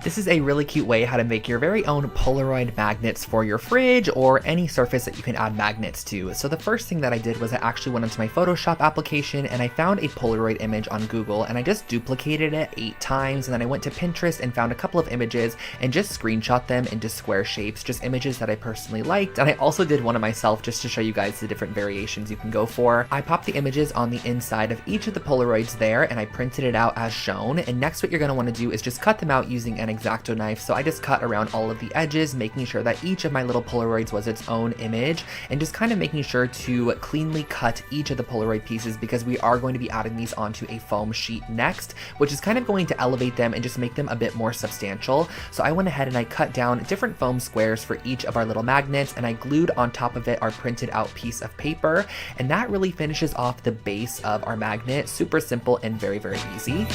This is a really cute way how to make your very own Polaroid magnets for your fridge or any surface that you can add magnets to. So the first thing that I did was I actually went into my Photoshop application and I found a Polaroid image on Google, and I just duplicated it 8 times, and then I went to Pinterest and found a couple of images and just screenshot them into square shapes, just images that I personally liked. And I also did one of myself just to show you guys the different variations you can go for. I popped the images on the inside of each of the Polaroids there, and I printed it out as shown. And next what you're going to want to do is just cut them out using an X-Acto knife. So I just cut around all of the edges, making sure that each of my little Polaroids was its own image, and just kind of making sure to cleanly cut each of the Polaroid pieces, because we are going to be adding these onto a foam sheet next, which is kind of going to elevate them and just make them a bit more substantial. So I went ahead and I cut down different foam squares for each of our little magnets, and I glued on top of it our printed out piece of paper, and that really finishes off the base of our magnet. Super simple and very, very easy.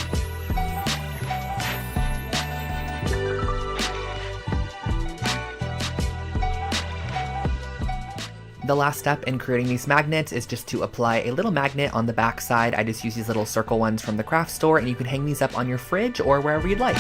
The last step in creating these magnets is just to apply a little magnet on the back side. I just use these little circle ones from the craft store, and you can hang these up on your fridge or wherever you'd like.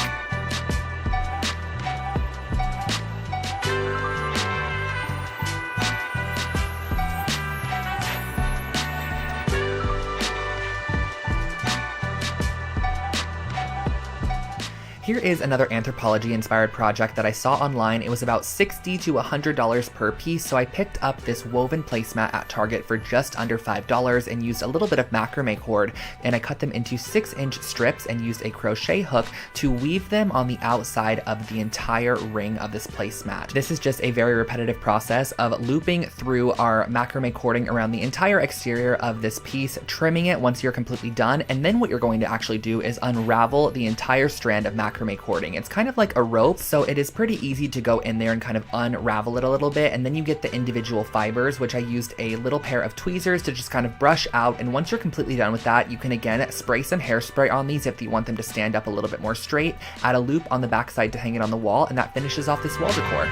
Here is another anthropology-inspired project that I saw online. It was about $60 to $100 per piece, so I picked up this woven placemat at Target for just under $5 and used a little bit of macrame cord, and I cut them into 6-inch strips and used a crochet hook to weave them on the outside of the entire ring of this placemat. This is just a very repetitive process of looping through our macrame cording around the entire exterior of this piece, trimming it once you're completely done, and then what you're going to actually do is unravel the entire strand of macrame cording. It's kind of like a rope, so it is pretty easy to go in there and kind of unravel it a little bit, and then you get the individual fibers, which I used a little pair of tweezers to just kind of brush out. And once you're completely done with that, you can again spray some hairspray on these if you want them to stand up a little bit more straight, add a loop on the back side to hang it on the wall, and that finishes off this wall decor.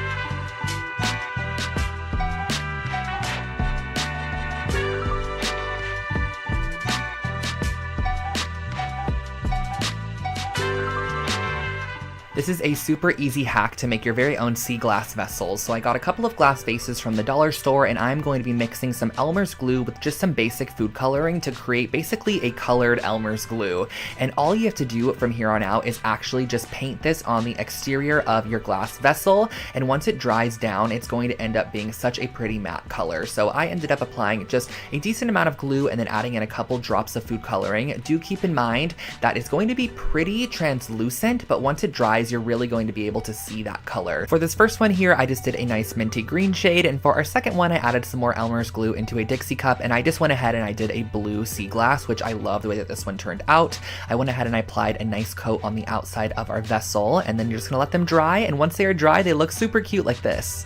This is a super easy hack to make your very own sea glass vessels. So I got a couple of glass vases from the dollar store, and I'm going to be mixing some Elmer's glue with just some basic food coloring to create basically a colored Elmer's glue. And all you have to do from here on out is actually just paint this on the exterior of your glass vessel. And once it dries down, it's going to end up being such a pretty matte color. So I ended up applying just a decent amount of glue and then adding in a couple drops of food coloring. Do keep in mind that it's going to be pretty translucent, but once it dries, you're really going to be able to see that color. For this first one here, I just did a nice minty green shade, and for our second one, I added some more Elmer's glue into a Dixie cup, and I just went ahead and I did a blue sea glass, which I love the way that this one turned out. I went ahead and I applied a nice coat on the outside of our vessel, and then you're just gonna let them dry, and once they are dry, they look super cute like this.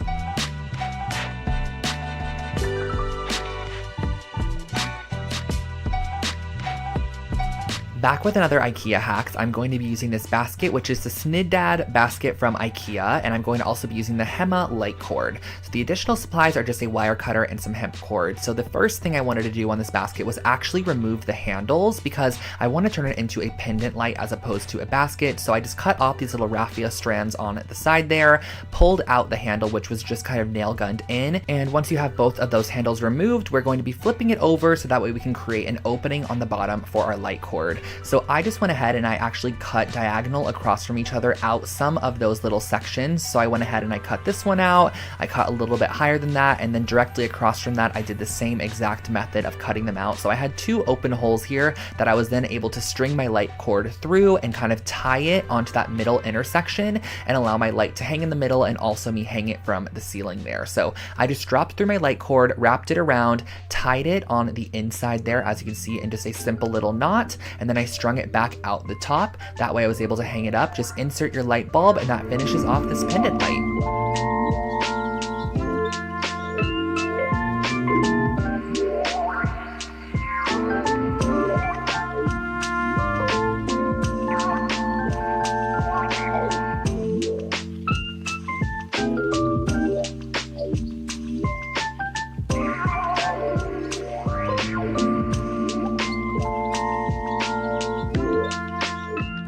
Back with another IKEA hacks, I'm going to be using this basket, which is the Sniddad basket from IKEA, and I'm going to also be using the Hema light cord. So the additional supplies are just a wire cutter and some hemp cord. So the first thing I wanted to do on this basket was actually remove the handles, because I want to turn it into a pendant light as opposed to a basket. So I just cut off these little raffia strands on the side there, pulled out the handle, which was just kind of nail gunned in. And once you have both of those handles removed, we're going to be flipping it over so that way we can create an opening on the bottom for our light cord. So I just went ahead and I actually cut diagonal across from each other out some of those little sections. So I went ahead and I cut this one out, I cut a little bit higher than that, and then directly across from that I did the same exact method of cutting them out. So I had 2 open holes here that I was then able to string my light cord through and kind of tie it onto that middle intersection and allow my light to hang in the middle and also me hang it from the ceiling there. So I just dropped through my light cord, wrapped it around, tied it on the inside there, as you can see, in just a simple little knot, and then then I strung it back out the top. That way I was able to hang it up. Just insert your light bulb and that finishes off this pendant light.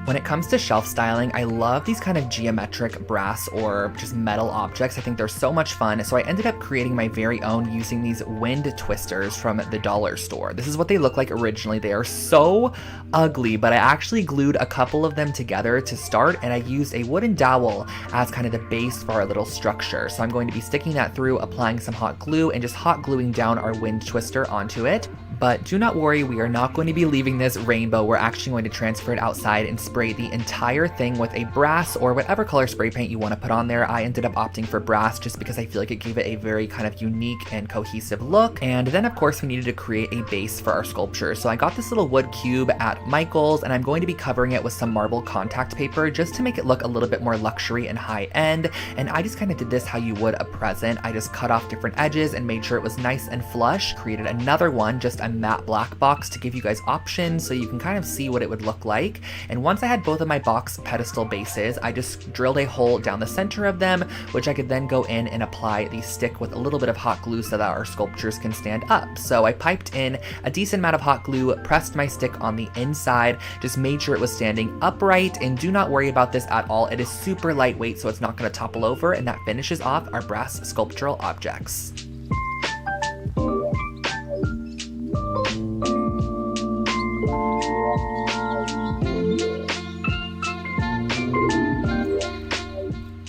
When it comes to shelf styling, I love these kind of geometric brass or just metal objects. I think they're so much fun. So I ended up creating my very own using these wind twisters from the dollar store. This is what they look like originally. They are so ugly, but I actually glued a couple of them together to start, and I used a wooden dowel as kind of the base for our little structure. So I'm going to be sticking that through, applying some hot glue, and just hot gluing down our wind twister onto it. But do not worry, we are not going to be leaving this rainbow. We're actually going to transfer it outside and spray the entire thing with a brass or whatever color spray paint you want to put on there. I ended up opting for brass just because I feel like it gave it a very kind of unique and cohesive look. And then of course we needed to create a base for our sculpture. So I got this little wood cube at Michael's, and I'm going to be covering it with some marble contact paper just to make it look a little bit more luxury and high end. And I just kind of did this how you would a present. I just cut off different edges and made sure it was nice and flush. Created another one, just a matte black box, to give you guys options so you can kind of see what it would look like. And once I had both of my box pedestal bases, I just drilled a hole down the center of them, which I could then go in and apply the stick with a little bit of hot glue so that our sculptures can stand up. So I piped in a decent amount of hot glue, pressed my stick on the inside, just made sure it was standing upright, and do not worry about this at all. It is super lightweight, so it's not going to topple over, and that finishes off our brass sculptural objects.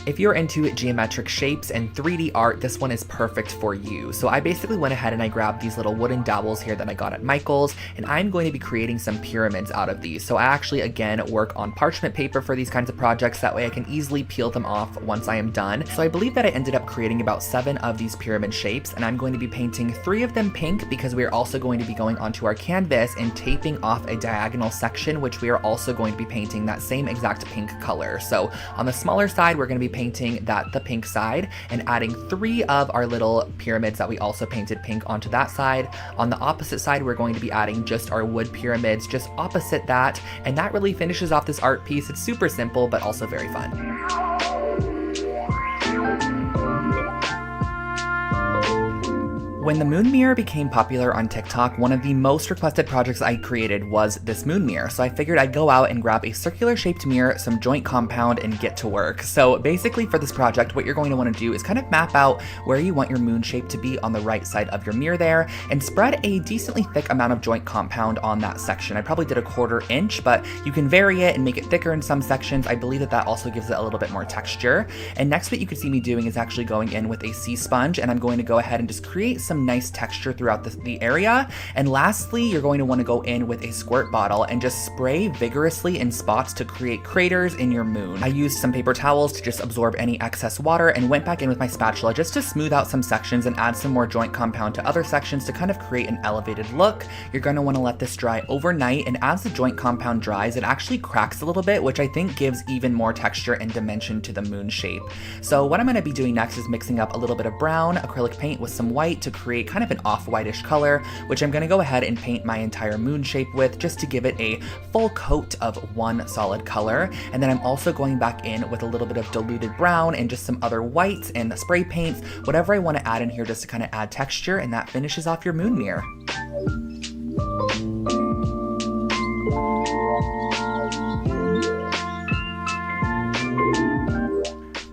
If you're into geometric shapes and 3D art, this one is perfect for you. So I basically went ahead and I grabbed these little wooden dowels here that I got at Michael's, and I'm going to be creating some pyramids out of these. So I actually, again, work on parchment paper for these kinds of projects. That way I can easily peel them off once I am done. So I believe that I ended up creating about 7 of these pyramid shapes, and I'm going to be painting 3 of them pink because we are also going to be going onto our canvas and taping off a diagonal section, which we are also going to be painting that same exact pink color. So on the smaller side, we're going to be painting the pink side and adding 3 of our little pyramids that we also painted pink onto that side. On the opposite side, we're going to be adding just our wood pyramids just opposite that, and that really finishes off this art piece. It's super simple, but also very fun. When the moon mirror became popular on TikTok, one of the most requested projects I created was this moon mirror. So I figured I'd go out and grab a circular shaped mirror, some joint compound, and get to work. So basically for this project, what you're going to want to do is kind of map out where you want your moon shape to be on the right side of your mirror there, and spread a decently thick amount of joint compound on that section. I probably did a 1/4 inch, but you can vary it and make it thicker in some sections. I believe that also gives it a little bit more texture. And next, what you could see me doing is actually going in with a sea sponge, and I'm going to go ahead and just create some nice texture throughout the area. And lastly, you're going to want to go in with a squirt bottle and just spray vigorously in spots to create craters in your moon. I used some paper towels to just absorb any excess water and went back in with my spatula just to smooth out some sections and add some more joint compound to other sections to kind of create an elevated look. You're going to want to let this dry overnight, and as the joint compound dries, it actually cracks a little bit, which I think gives even more texture and dimension to the moon shape. So what I'm going to be doing next is mixing up a little bit of brown acrylic paint with some white to create kind of an off-whitish color, which I'm going to go ahead and paint my entire moon shape with just to give it a full coat of one solid color. And then I'm also going back in with a little bit of diluted brown and just some other whites and spray paints, whatever I want to add in here just to kind of add texture, and that finishes off your moon mirror.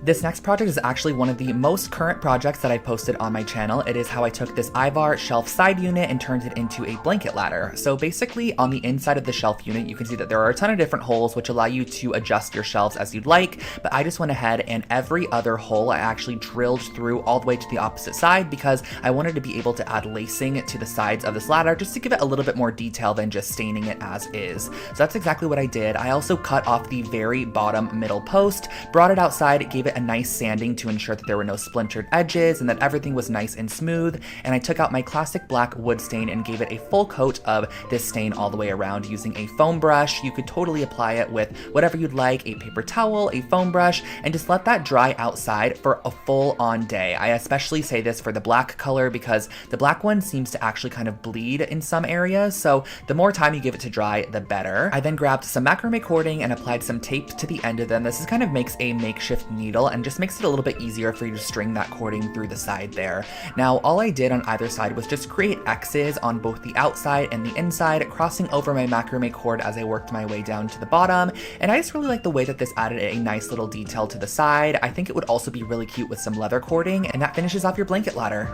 This next project is actually one of the most current projects that I posted on my channel. It is how I took this Ivar shelf side unit and turned it into a blanket ladder. So basically on the inside of the shelf unit, you can see that there are a ton of different holes which allow you to adjust your shelves as you'd like, but I just went ahead and every other hole I actually drilled through all the way to the opposite side because I wanted to be able to add lacing to the sides of this ladder just to give it a little bit more detail than just staining it as is. So that's exactly what I did. I also cut off the very bottom middle post, brought it outside, gave it a nice sanding to ensure that there were no splintered edges and that everything was nice and smooth. And I took out my classic black wood stain and gave it a full coat of this stain all the way around using a foam brush. You could totally apply it with whatever you'd like, a paper towel, a foam brush, and just let that dry outside for a full-on day. I especially say this for the black color because the black one seems to actually kind of bleed in some areas, so the more time you give it to dry, the better. I then grabbed some macrame cording and applied some tape to the end of them. This kind of makes a makeshift needle and just makes it a little bit easier for you to string that cording through the side there. Now, all I did on either side was just create X's on both the outside and the inside, crossing over my macrame cord as I worked my way down to the bottom, and I just really like the way that this added a nice little detail to the side. I think it would also be really cute with some leather cording, and that finishes off your blanket ladder.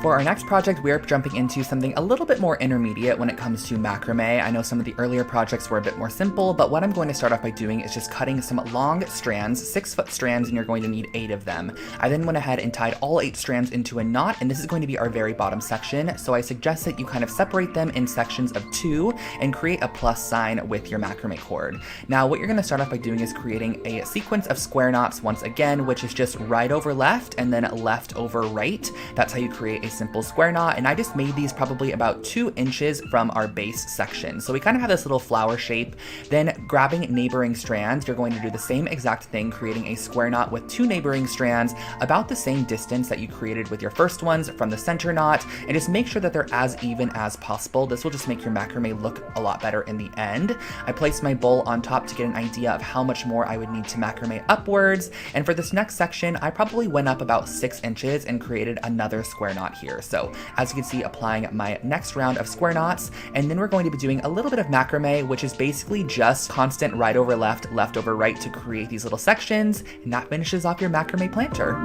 For our next project, we are jumping into something a little bit more intermediate when it comes to macrame. I know some of the earlier projects were a bit more simple, but what I'm going to start off by doing is just cutting some long strands, 6-foot strands, and you're going to need 8 of them. I then went ahead and tied all 8 strands into a knot, and this is going to be our very bottom section, so I suggest that you kind of separate them in sections of 2 and create a plus sign with your macrame cord. Now, what you're going to start off by doing is creating a sequence of square knots once again, which is just right over left and then left over right. That's how you create a simple square knot, and I just made these probably about 2 inches from our base section. So we kind of have this little flower shape. Then grabbing neighboring strands, you're going to do the same exact thing, creating a square knot with 2 neighboring strands about the same distance that you created with your first ones from the center knot, and just make sure that they're as even as possible. This will just make your macrame look a lot better in the end. I placed my bowl on top to get an idea of how much more I would need to macrame upwards, and for this next section, I probably went up about 6 inches and created another square knot here. So as you can see, applying my next round of square knots, and then we're going to be doing a little bit of macrame, which is basically just constant right over left, left over right to create these little sections, and that finishes off your macrame planter.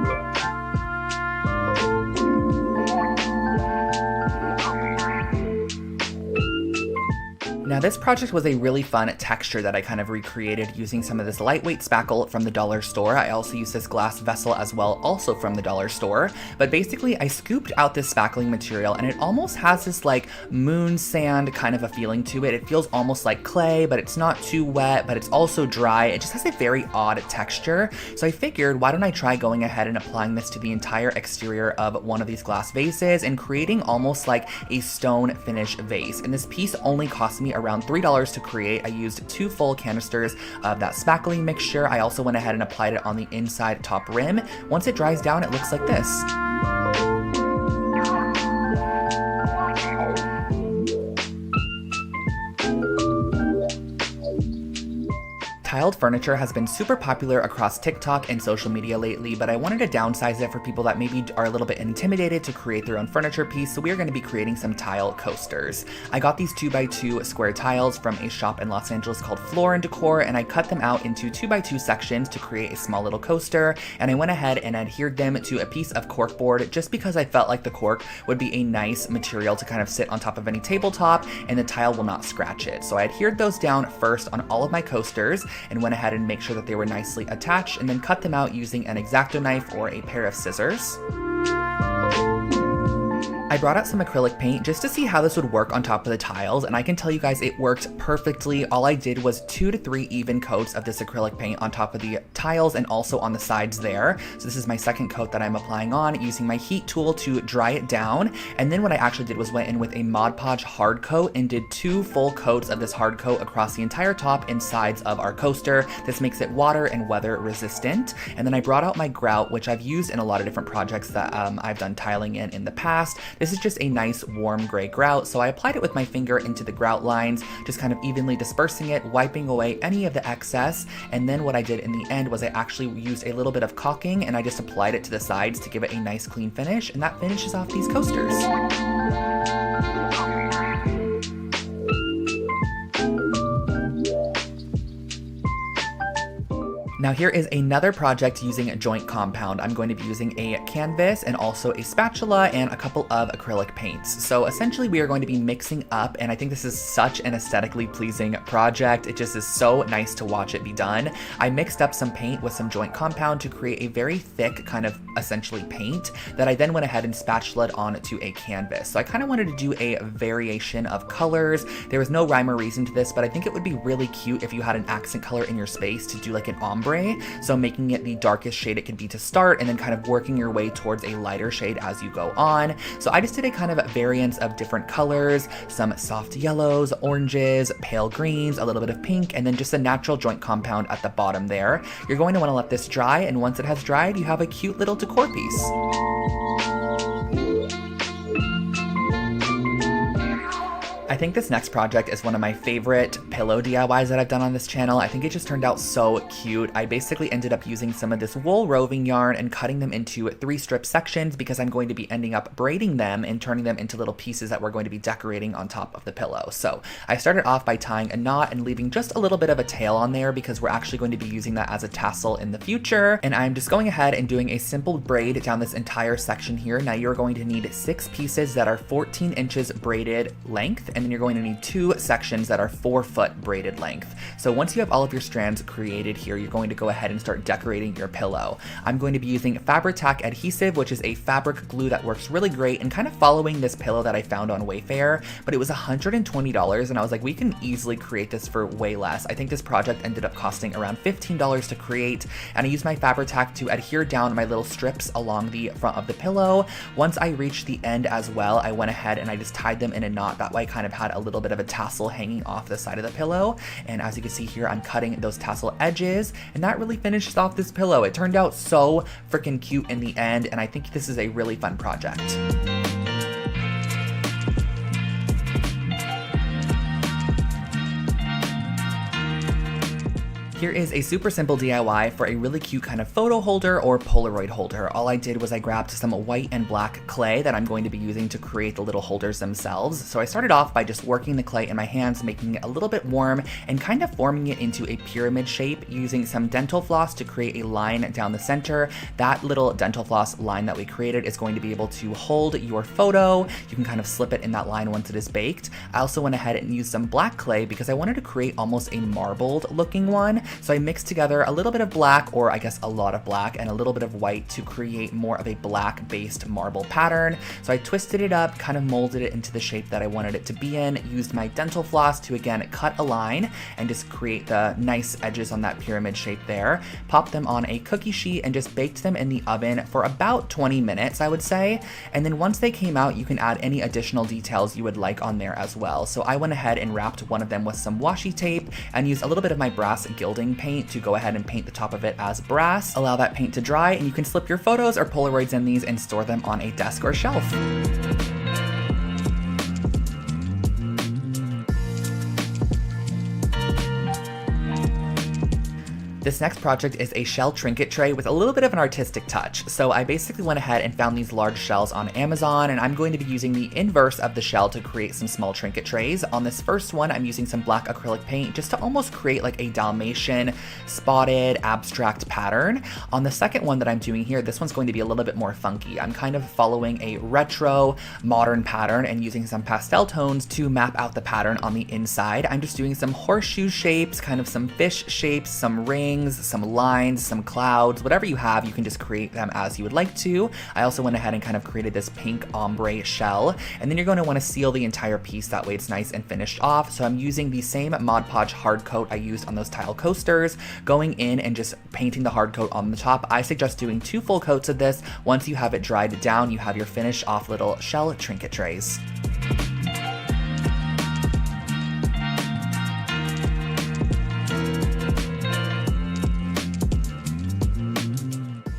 Now this project was a really fun texture that I kind of recreated using some of this lightweight spackle from the dollar store. I also used this glass vessel as well, also from the dollar store. But basically I scooped out this spackling material and it almost has this like moon sand kind of a feeling to it. It feels almost like clay, but it's not too wet, but it's also dry. It just has a very odd texture. So I figured, why don't I try going ahead and applying this to the entire exterior of one of these glass vases and creating almost like a stone finish vase. And this piece only cost me around $3 to create. I used 2 full canisters of that spackling mixture. I also went ahead and applied it on the inside top rim. Once it dries down, it looks like this. Tiled furniture has been super popular across TikTok and social media lately, but I wanted to downsize it for people that maybe are a little bit intimidated to create their own furniture piece, so we are going to be creating some tile coasters. I got these 2x2 square tiles from a shop in Los Angeles called Floor & Decor, and I cut them out into 2x2 sections to create a small little coaster, and I went ahead and adhered them to a piece of corkboard just because I felt like the cork would be a nice material to kind of sit on top of any tabletop, and the tile will not scratch it. So I adhered those down first on all of my coasters, and went ahead and make sure that they were nicely attached, and then cut them out using an X-Acto knife or a pair of scissors. I brought out some acrylic paint just to see how this would work on top of the tiles, and I can tell you guys it worked perfectly. All I did was 2 to 3 even coats of this acrylic paint on top of the tiles and also on the sides there. So this is my second coat that I'm applying on, using my heat tool to dry it down. And then what I actually did was went in with a Mod Podge hard coat and did 2 full coats of this hard coat across the entire top and sides of our coaster. This makes it water and weather resistant. And then I brought out my grout, which I've used in a lot of different projects that I've done tiling in the past. This is just a nice warm gray grout, so I applied it with my finger into the grout lines, just kind of evenly dispersing it, wiping away any of the excess, and then what I did in the end was I actually used a little bit of caulking and I just applied it to the sides to give it a nice clean finish, and that finishes off these coasters. Now here is another project using a joint compound. I'm going to be using a canvas and also a spatula and a couple of acrylic paints. So essentially we are going to be mixing up, and I think this is such an aesthetically pleasing project. It just is so nice to watch it be done. I mixed up some paint with some joint compound to create a very thick kind of essentially paint that I then went ahead and spatulaed onto a canvas. So I kind of wanted to do a variation of colors. There was no rhyme or reason to this, but I think it would be really cute if you had an accent color in your space to do like an ombre. So making it the darkest shade it could be to start and then kind of working your way towards a lighter shade as you go on. So I just did a kind of variance of different colors, some soft yellows, oranges, pale greens, a little bit of pink, and then just a natural joint compound at the bottom there. You're going to want to let this dry, and once it has dried, you have a cute little decor piece. I think this next project is one of my favorite pillow DIYs that I've done on this channel. I think it just turned out so cute. I basically ended up using some of this wool roving yarn and cutting them into 3 strip sections because I'm going to be ending up braiding them and turning them into little pieces that we're going to be decorating on top of the pillow. So I started off by tying a knot and leaving just a little bit of a tail on there because we're actually going to be using that as a tassel in the future. And I'm just going ahead and doing a simple braid down this entire section here. Now you're going to need 6 pieces that are 14 inches braided length, and then you're going to need 2 sections that are 4-foot braided length. So once you have all of your strands created here, you're going to go ahead and start decorating your pillow. I'm going to be using Fabri-Tac adhesive, which is a fabric glue that works really great, and kind of following this pillow that I found on Wayfair, but it was $120, and I was like, we can easily create this for way less. I think this project ended up costing around $15 to create, and I used my Fabri-Tac to adhere down my little strips along the front of the pillow. Once I reached the end as well, I went ahead and I just tied them in a knot. That way I kind of had a little bit of a tassel hanging off the side of the pillow. And as you can see here, I'm cutting those tassel edges, and that really finishes off this pillow. It turned out so freaking cute in the end, and I think this is a really fun project. Here is a super simple DIY for a really cute kind of photo holder or Polaroid holder. All I did was I grabbed some white and black clay that I'm going to be using to create the little holders themselves. So I started off by just working the clay in my hands, making it a little bit warm and kind of forming it into a pyramid shape using some dental floss to create a line down the center. That little dental floss line that we created is going to be able to hold your photo. You can kind of slip it in that line once it is baked. I also went ahead and used some black clay because I wanted to create almost a marbled looking one. So I mixed together a little bit of black, or I guess a lot of black, and a little bit of white to create more of a black based marble pattern. So I twisted it up, kind of molded it into the shape that I wanted it to be in, used my dental floss to again cut a line and just create the nice edges on that pyramid shape there. Popped them on a cookie sheet and just baked them in the oven for about 20 minutes, I would say. And then once they came out, you can add any additional details you would like on there as well. So I went ahead and wrapped one of them with some washi tape and used a little bit of my brass gilding paint to go ahead and paint the top of it as brass. Allow that paint to dry, and you can slip your photos or Polaroids in these and store them on a desk or shelf. This next project is a shell trinket tray with a little bit of an artistic touch. So I basically went ahead and found these large shells on Amazon, and I'm going to be using the inverse of the shell to create some small trinket trays. On this first one, I'm using some black acrylic paint just to almost create like a Dalmatian spotted abstract pattern. On the second one that I'm doing here, this one's going to be a little bit more funky. I'm kind of following a retro modern pattern and using some pastel tones to map out the pattern on the inside. I'm just doing some horseshoe shapes, kind of some fish shapes, some rings, some lines, some clouds, whatever you have, you can just create them as you would like to. I also went ahead and kind of created this pink ombre shell, and then you're going to want to seal the entire piece, that way it's nice and finished off. So I'm using the same Mod Podge hard coat I used on those tile coasters, going in and just painting the hard coat on the top. I suggest doing 2 full coats of this. Once you have it dried down, you have your finished off little shell trinket trays.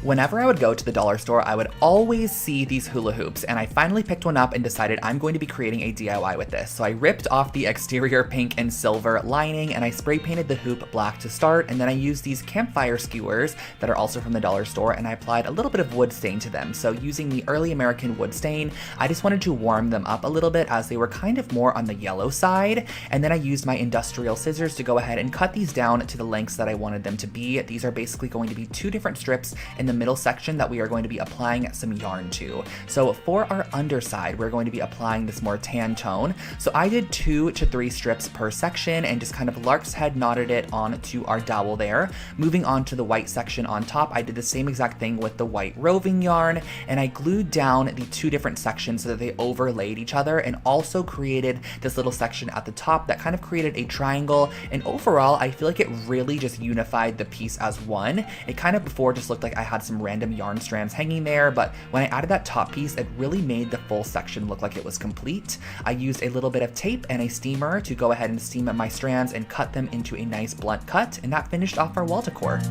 Whenever I would go to the dollar store, I would always see these hula hoops, and I finally picked one up and decided I'm going to be creating a DIY with this. So I ripped off the exterior pink and silver lining, and I spray painted the hoop black to start, and then I used these campfire skewers that are also from the dollar store, and I applied a little bit of wood stain to them. So using the early American wood stain, I just wanted to warm them up a little bit as they were kind of more on the yellow side, and then I used my industrial scissors to go ahead and cut these down to the lengths that I wanted them to be. These are basically going to be 2 different strips in the middle section that we are going to be applying some yarn to. So for our underside, we're going to be applying this more tan tone. So I did 2 to 3 strips per section and just kind of lark's head knotted it onto our dowel there. Moving on to the white section on top, I did the same exact thing with the white roving yarn, and I glued down the 2 different sections so that they overlaid each other, and also created this little section at the top that kind of created a triangle. And overall, I feel like it really just unified the piece as one. It kind of before just looked like I had some random yarn strands hanging there, but when I added that top piece, it really made the full section look like it was complete. I used a little bit of tape and a steamer to go ahead and steam my strands and cut them into a nice blunt cut, and that finished off our wall decor.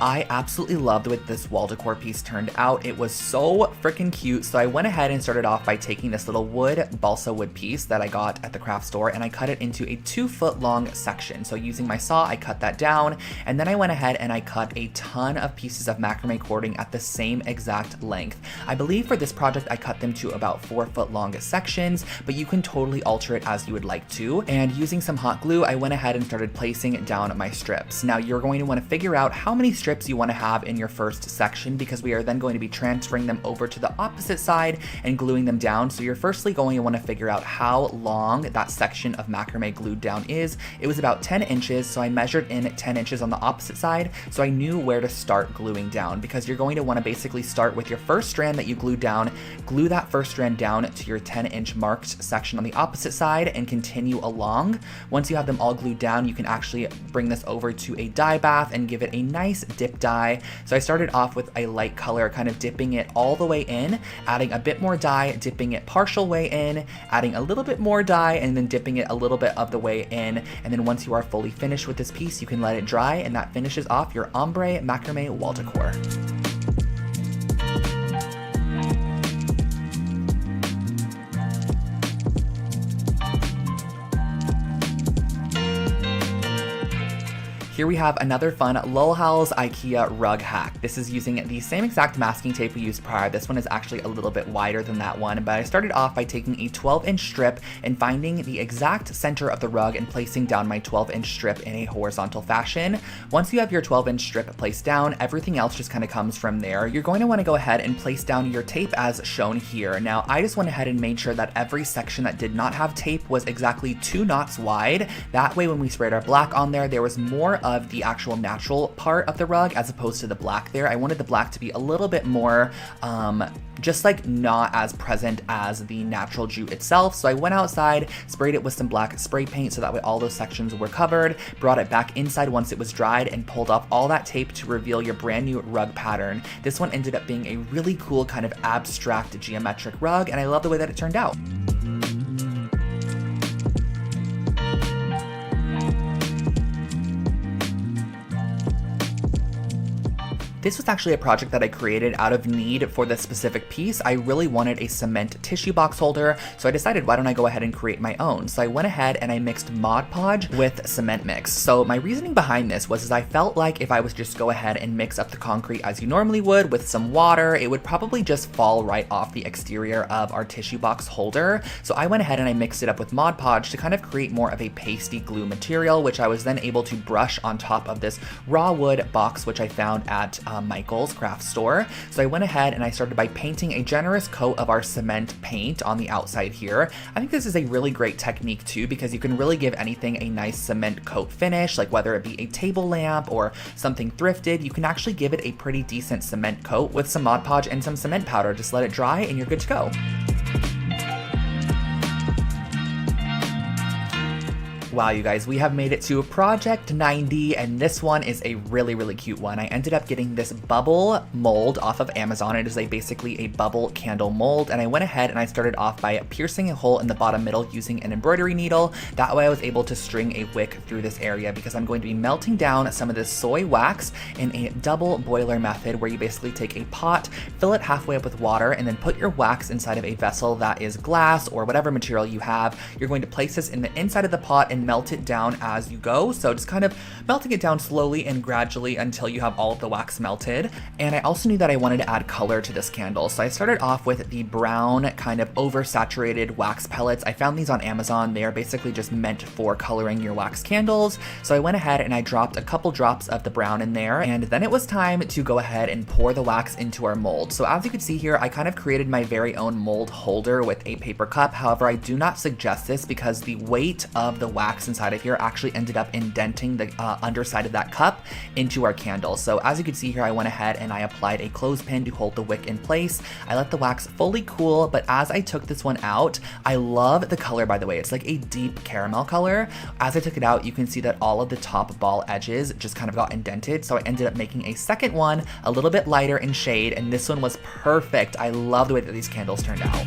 I absolutely loved the way this wall decor piece turned out. It was so freaking cute. So I went ahead and started off by taking this little wood balsa wood piece that I got at the craft store, and I cut it into a 2-foot long section. So using my saw, I cut that down, and then I went ahead and I cut a ton of pieces of macrame cording at the same exact length. I believe for this project, I cut them to about 4-foot long sections, but you can totally alter it as you would like to. And using some hot glue, I went ahead and started placing down my strips. Now you're going to want to figure out how many strips you want to have in your first section, because we are then going to be transferring them over to the opposite side and gluing them down. So you're firstly going to want to figure out how long that section of macrame glued down is. It was about 10 inches, so I measured in 10 inches on the opposite side, so I knew where to start gluing down, because you're going to want to basically start with your first strand that you glued down, glue that first strand down to your 10-inch marked section on the opposite side, and continue along. Once you have them all glued down, you can actually bring this over to a dye bath and give it a nice dip dye. So I started off with a light color, kind of dipping it all the way in, adding a bit more dye, dipping it partial way in, adding a little bit more dye, and then dipping it a little bit of the way in. And then once you are fully finished with this piece, you can let it dry, and that finishes off your ombre macrame wall decor. Here we have another fun Lol Howls IKEA rug hack. This is using the same exact masking tape we used prior. This one is actually a little bit wider than that one, but I started off by taking a 12-inch strip and finding the exact center of the rug and placing down my 12-inch strip in a horizontal fashion. Once you have your 12-inch strip placed down, everything else just kind of comes from there. You're going to want to go ahead and place down your tape as shown here. Now, I just went ahead and made sure that every section that did not have tape was exactly 2 knots wide. That way, when we sprayed our black on there was more of the actual natural part of the rug as opposed to the black there. I wanted the black to be a little bit more just like not as present as the natural jute itself. So I went outside, sprayed it with some black spray paint so that way all those sections were covered, brought it back inside once it was dried, and pulled off all that tape to reveal your brand new rug pattern. This one ended up being a really cool kind of abstract geometric rug, and I love the way that it turned out. This was actually a project that I created out of need for this specific piece. I really wanted a cement tissue box holder, so I decided why don't I go ahead and create my own. So I went ahead and I mixed Mod Podge with cement mix. So my reasoning behind this was I felt like if I was just go ahead and mix up the concrete as you normally would with some water, it would probably just fall right off the exterior of our tissue box holder. So I went ahead and I mixed it up with Mod Podge to kind of create more of a pasty glue material, which I was then able to brush on top of this raw wood box, which I found at Michael's craft store. So I went ahead and I started by painting a generous coat of our cement paint on the outside here. I think this is a really great technique too, because you can really give anything a nice cement coat finish, like whether it be a table lamp or something thrifted, you can actually give it a pretty decent cement coat with some Mod Podge and some cement powder. Just let it dry and you're good to go. Wow, you guys, we have made it to project 90, and this one is a really, really cute one. I ended up getting this bubble mold off of Amazon. It is basically a bubble candle mold, and I went ahead and I started off by piercing a hole in the bottom middle using an embroidery needle. That way I was able to string a wick through this area because I'm going to be melting down some of this soy wax in a double boiler method where you basically take a pot, fill it halfway up with water, and then put your wax inside of a vessel that is glass or whatever material you have. You're going to place this in the inside of the pot and melt it down as you go. So just kind of melting it down slowly and gradually until you have all of the wax melted. And I also knew that I wanted to add color to this candle. So I started off with the brown kind of oversaturated wax pellets. I found these on Amazon. They are basically just meant for coloring your wax candles. So I went ahead and I dropped a couple drops of the brown in there. And then it was time to go ahead and pour the wax into our mold. So as you can see here, I kind of created my very own mold holder with a paper cup. However, I do not suggest this because the weight of the wax inside of here actually ended up indenting the underside of that cup into our candle. So as you can see here, I went ahead and I applied a clothespin to hold the wick in place. I let the wax fully cool, but as I took this one out, I love the color, by the way. It's like a deep caramel color. As I took it out, you can see that all of the top ball edges just kind of got indented. So I ended up making a second one a little bit lighter in shade, and this one was perfect. I love the way that these candles turned out.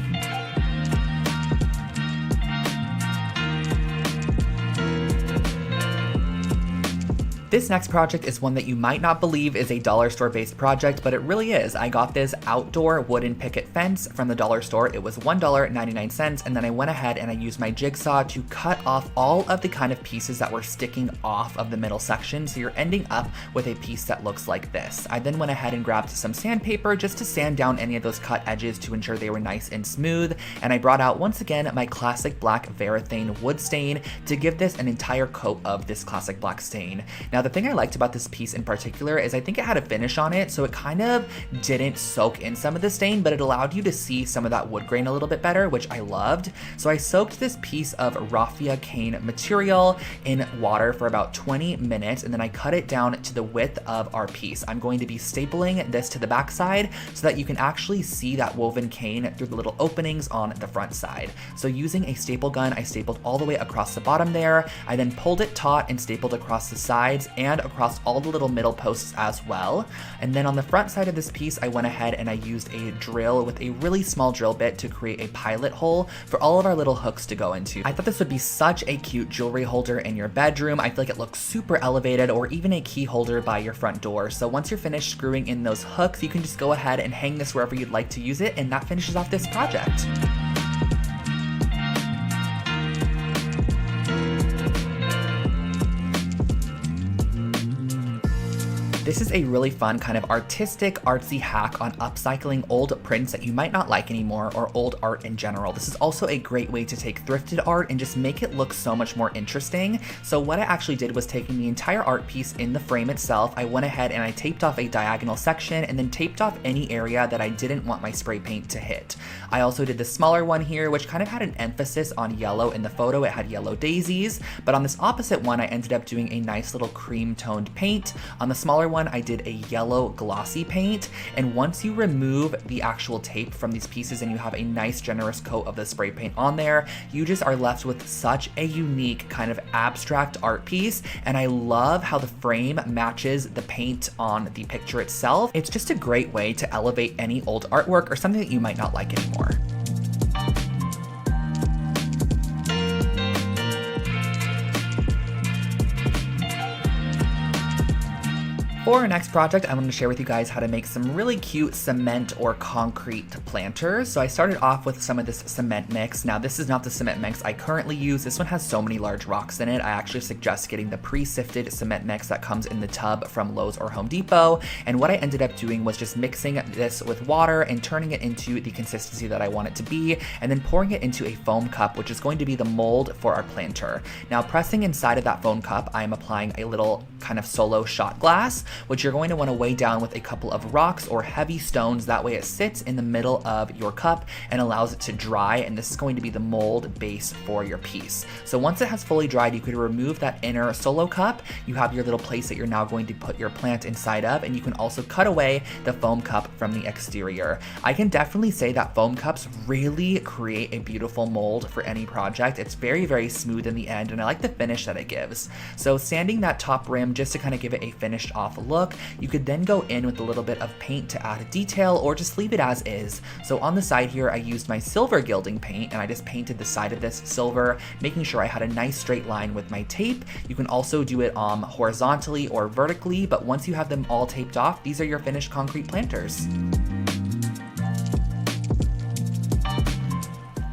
This next project is one that you might not believe is a dollar store based project, but it really is. I got this outdoor wooden picket fence from the dollar store. It was $1.99, and then I went ahead and I used my jigsaw to cut off all of the kind of pieces that were sticking off of the middle section, so you're ending up with a piece that looks like this. I then went ahead and grabbed some sandpaper just to sand down any of those cut edges to ensure they were nice and smooth, and I brought out once again my classic black Varathane wood stain to give this an entire coat of this classic black stain. Now, the thing I liked about this piece in particular is I think it had a finish on it, so it kind of didn't soak in some of the stain, but it allowed you to see some of that wood grain a little bit better, which I loved. So I soaked this piece of raffia cane material in water for about 20 minutes, and then I cut it down to the width of our piece. I'm going to be stapling this to the back side so that you can actually see that woven cane through the little openings on the front side. So using a staple gun, I stapled all the way across the bottom there. I then pulled it taut and stapled across the sides and across all the little middle posts as well. And then on the front side of this piece, I went ahead and I used a drill with a really small drill bit to create a pilot hole for all of our little hooks to go into. I thought this would be such a cute jewelry holder in your bedroom. I feel like it looks super elevated, or even a key holder by your front door. So once you're finished screwing in those hooks, you can just go ahead and hang this wherever you'd like to use it, and that finishes off this project. This is a really fun kind of artistic, artsy hack on upcycling old prints that you might not like anymore, or old art in general. This is also a great way to take thrifted art and just make it look so much more interesting. So what I actually did was taking the entire art piece in the frame itself, I went ahead and I taped off a diagonal section and then taped off any area that I didn't want my spray paint to hit. I also did the smaller one here, which kind of had an emphasis on yellow in the photo. It had yellow daisies, but on this opposite one, I ended up doing a nice little cream toned paint. On the smaller one, I did a yellow glossy paint, and once you remove the actual tape from these pieces and you have a nice generous coat of the spray paint on there, you just are left with such a unique kind of abstract art piece. And I love how the frame matches the paint on the picture itself. It's just a great way to elevate any old artwork or something that you might not like anymore. For our next project, I'm going to share with you guys how to make some really cute cement or concrete planters. So I started off with some of this cement mix. Now, this is not the cement mix I currently use. This one has so many large rocks in it. I actually suggest getting the pre-sifted cement mix that comes in the tub from Lowe's or Home Depot. And what I ended up doing was just mixing this with water and turning it into the consistency that I want it to be, and then pouring it into a foam cup, which is going to be the mold for our planter. Now, pressing inside of that foam cup, I am applying a little kind of solo shot glass. which you're going to want to weigh down with a couple of rocks or heavy stones. That way it sits in the middle of your cup and allows it to dry, and this is going to be the mold base for your piece. So once it has fully dried, you could remove that inner solo cup. You have your little place that you're now going to put your plant inside of, and you can also cut away the foam cup from the exterior. I can definitely say that foam cups really create a beautiful mold for any project. It's very, very smooth in the end, and I like the finish that it gives. So sanding that top rim just to kind of give it a finished off look, you could then go in with a little bit of paint to add a detail, or just leave it as is. So on the side here, I used my silver gilding paint, and I just painted the side of this silver, making sure I had a nice straight line with my tape. You can also do it horizontally or vertically, but once you have them all taped off, these are your finished concrete planters.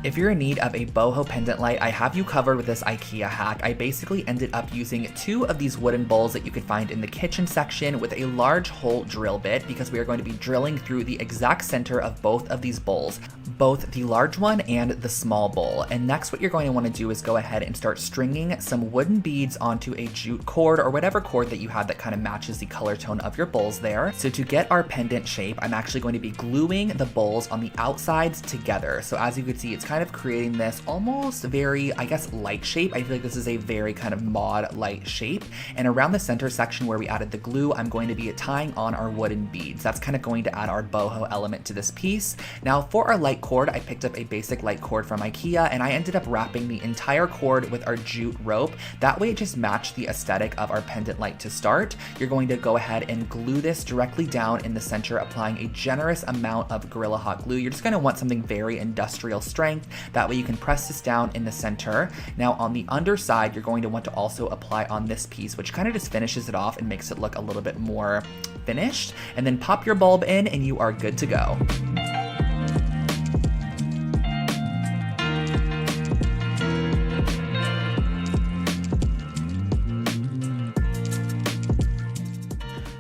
If you're in need of a boho pendant light, I have you covered with this IKEA hack. I basically ended up using 2 of these wooden bowls that you could find in the kitchen section with a large hole drill bit, because we are going to be drilling through the exact center of both of these bowls, both the large one and the small bowl. And next what you're going to want to do is go ahead and start stringing some wooden beads onto a jute cord, or whatever cord that you have that kind of matches the color tone of your bowls there. So to get our pendant shape, I'm actually going to be gluing the bowls on the outsides together. So as you can see, it's kind of creating this almost very, I guess, light shape. I feel like this is a very kind of mod light shape. And around the center section where we added the glue, I'm going to be tying on our wooden beads. That's kind of going to add our boho element to this piece. Now for our light cord, I picked up a basic light cord from IKEA, and I ended up wrapping the entire cord with our jute rope. That way it just matched the aesthetic of our pendant light to start. You're going to go ahead and glue this directly down in the center, applying a generous amount of Gorilla Hot glue. You're just going to want something very industrial strength. That way you can press this down in the center. Now on the underside, you're going to want to also apply on this piece, which kind of just finishes it off and makes it look a little bit more finished. And then pop your bulb in and you are good to go.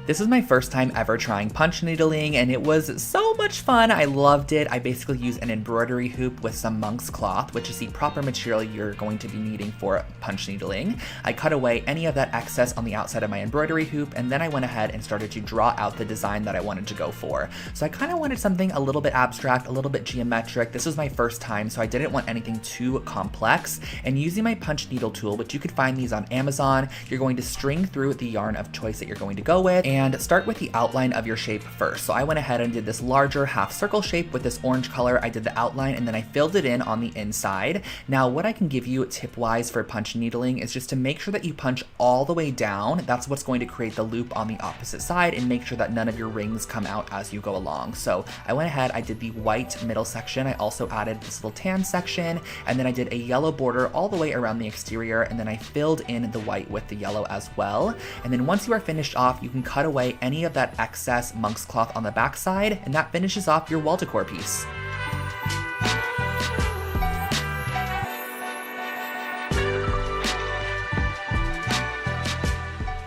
This is my first time ever trying punch needling, and it was so much fun. I loved it. I basically used an embroidery hoop with some monk's cloth, which is the proper material you're going to be needing for punch needling. I cut away any of that excess on the outside of my embroidery hoop, and then I went ahead and started to draw out the design that I wanted to go for. So I kind of wanted something a little bit abstract, a little bit geometric. This was my first time, so I didn't want anything too complex. And using my punch needle tool, which you could find these on Amazon, you're going to string through the yarn of choice that you're going to go with, and start with the outline of your shape first. So I went ahead and did this larger half circle shape with this orange color. I did the outline and then I filled it in on the inside. Now what I can give you tip wise for punch needling is just to make sure that you punch all the way down. That's what's going to create the loop on the opposite side, and make sure that none of your rings come out as you go along. So I went ahead, I did the white middle section. I also added this little tan section, and then I did a yellow border all the way around the exterior, and then I filled in the white with the yellow as well. And then once you are finished off, you can cut away any of that excess monk's cloth on the back side, and that finishes off your wall decor piece.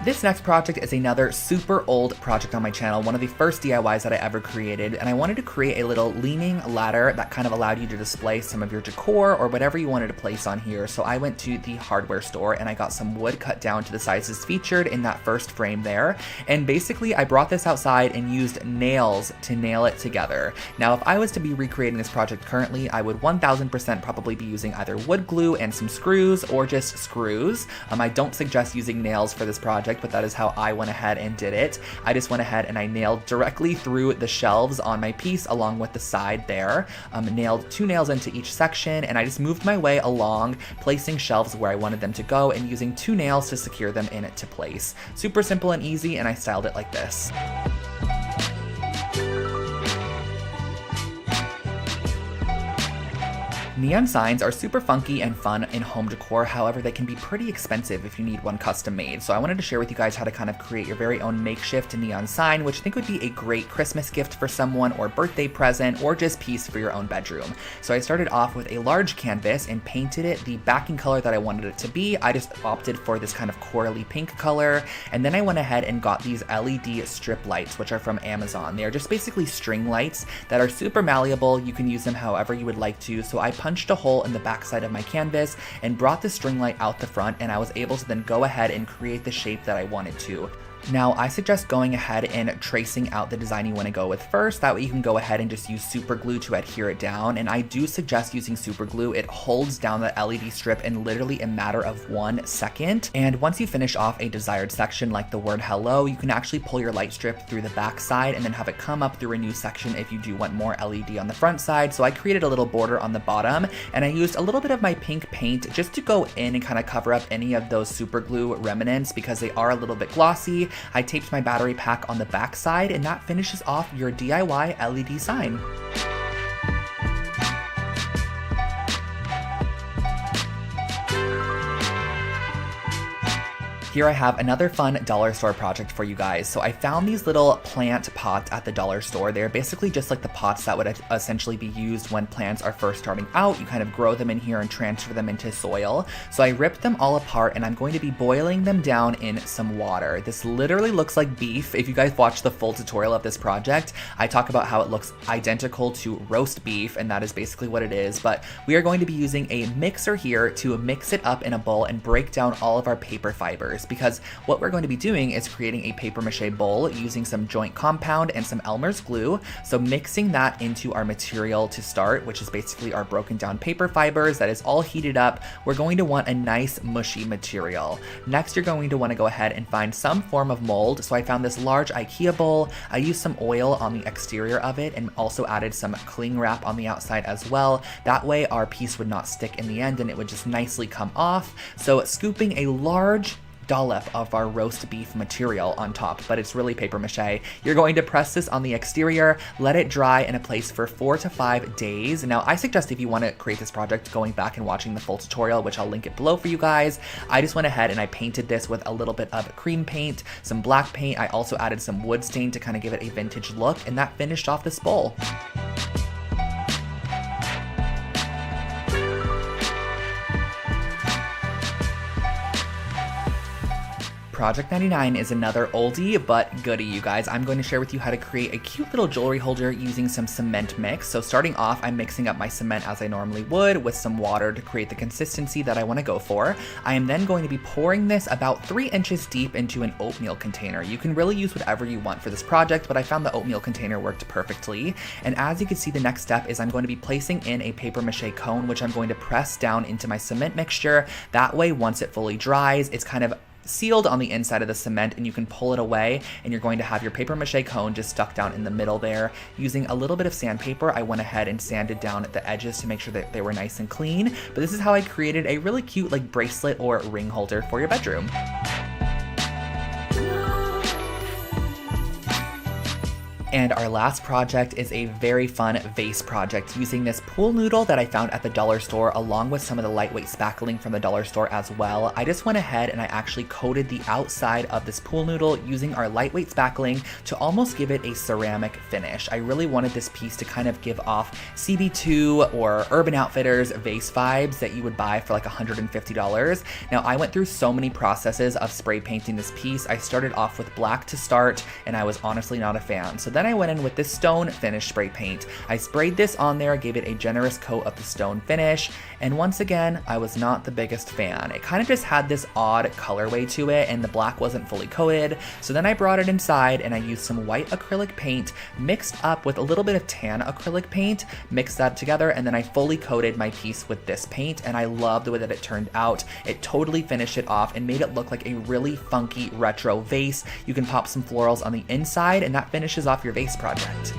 This next project is another super old project on my channel, one of the first DIYs that I ever created, and I wanted to create a little leaning ladder that kind of allowed you to display some of your decor or whatever you wanted to place on here. So I went to the hardware store and I got some wood cut down to the sizes featured in that first frame there, and basically I brought this outside and used nails to nail it together. Now if I was to be recreating this project currently, I would 1000% probably be using either wood glue and some screws, or just screws. I don't suggest using nails for this project, but that is how I went ahead and did it. I just went ahead and I nailed directly through the shelves on my piece along with the side there. Nailed 2 nails into each section, and I just moved my way along, placing shelves where I wanted them to go and using 2 nails to secure them into place. Super simple and easy, and I styled it like this. Neon signs are super funky and fun in home decor, however they can be pretty expensive if you need one custom made. So I wanted to share with you guys how to kind of create your very own makeshift neon sign, which I think would be a great Christmas gift for someone, or birthday present, or just piece for your own bedroom. So I started off with a large canvas and painted it the backing color that I wanted it to be. I just opted for this kind of corally pink color, and then I went ahead and got these LED strip lights, which are from Amazon. They are just basically string lights that are super malleable. You can use them however you would like to. So I punched a hole in the back side of my canvas and brought the string light out the front, and I was able to then go ahead and create the shape that I wanted to. Now, I suggest going ahead and tracing out the design you want to go with first. That way you can go ahead and just use super glue to adhere it down. And I do suggest using super glue. It holds down the LED strip in literally a matter of 1 second. And once you finish off a desired section like the word hello, you can actually pull your light strip through the back side and then have it come up through a new section if you do want more LED on the front side. So I created a little border on the bottom, and I used a little bit of my pink paint just to go in and kind of cover up any of those super glue remnants because they are a little bit glossy. I taped my battery pack on the back side, and that finishes off your DIY LED sign. Here I have another fun dollar store project for you guys. So I found these little plant pots at the dollar store. They're basically just like the pots that would essentially be used when plants are first starting out. You kind of grow them in here and transfer them into soil. So I ripped them all apart, and I'm going to be boiling them down in some water. This literally looks like beef. If you guys watch the full tutorial of this project, I talk about how it looks identical to roast beef, and that is basically what it is. But we are going to be using a mixer here to mix it up in a bowl and break down all of our paper fibers, because what we're going to be doing is creating a paper mache bowl using some joint compound and some Elmer's glue. So mixing that into our material to start, which is basically our broken down paper fibers that is all heated up, we're going to want a nice mushy material. Next, you're going to want to go ahead and find some form of mold. So I found this large IKEA bowl. I used some oil on the exterior of it and also added some cling wrap on the outside as well. That way our piece would not stick in the end and it would just nicely come off. So scooping a large dollop of our roast beef material on top, but it's really paper mache. You're going to press this on the exterior, let it dry in a place for 4 to 5 days. Now, I suggest if you want to create this project, going back and watching the full tutorial, which I'll link it below for you guys. I just went ahead and I painted this with a little bit of cream paint, some black paint. I also added some wood stain to kind of give it a vintage look, and that finished off this bowl. Project 99 is another oldie but goodie, you guys. I'm going to share with you how to create a cute little jewelry holder using some cement mix. So starting off, I'm mixing up my cement as I normally would with some water to create the consistency that I want to go for. I am then going to be pouring this about 3 inches deep into an oatmeal container. You can really use whatever you want for this project, but I found the oatmeal container worked perfectly. And as you can see, the next step is I'm going to be placing in a paper mache cone, which I'm going to press down into my cement mixture. That way, once it fully dries, it's kind of sealed on the inside of the cement and you can pull it away, and you're going to have your paper mache cone just stuck down in the middle there. Using a little bit of sandpaper, I went ahead and sanded down the edges to make sure that they were nice and clean. But this is how I created a really cute like bracelet or ring holder for your bedroom. And our last project is a very fun vase project using this pool noodle that I found at the dollar store, along with some of the lightweight spackling from the dollar store as well. I just went ahead and I actually coated the outside of this pool noodle using our lightweight spackling to almost give it a ceramic finish. I really wanted this piece to kind of give off CB2 or Urban Outfitters vase vibes that you would buy for like $150. Now, I went through so many processes of spray painting this piece. I started off with black to start, and I was honestly not a fan. So then I went in with this stone finish spray paint. I sprayed this on there, gave it a generous coat of the stone finish, and once again, I was not the biggest fan. It kind of just had this odd colorway to it, and the black wasn't fully coated. So then I brought it inside and I used some white acrylic paint mixed up with a little bit of tan acrylic paint, mixed that together, and then I fully coated my piece with this paint, and I love the way that it turned out. It totally finished it off and made it look like a really funky retro vase. You can pop some florals on the inside, and that finishes off your vase project.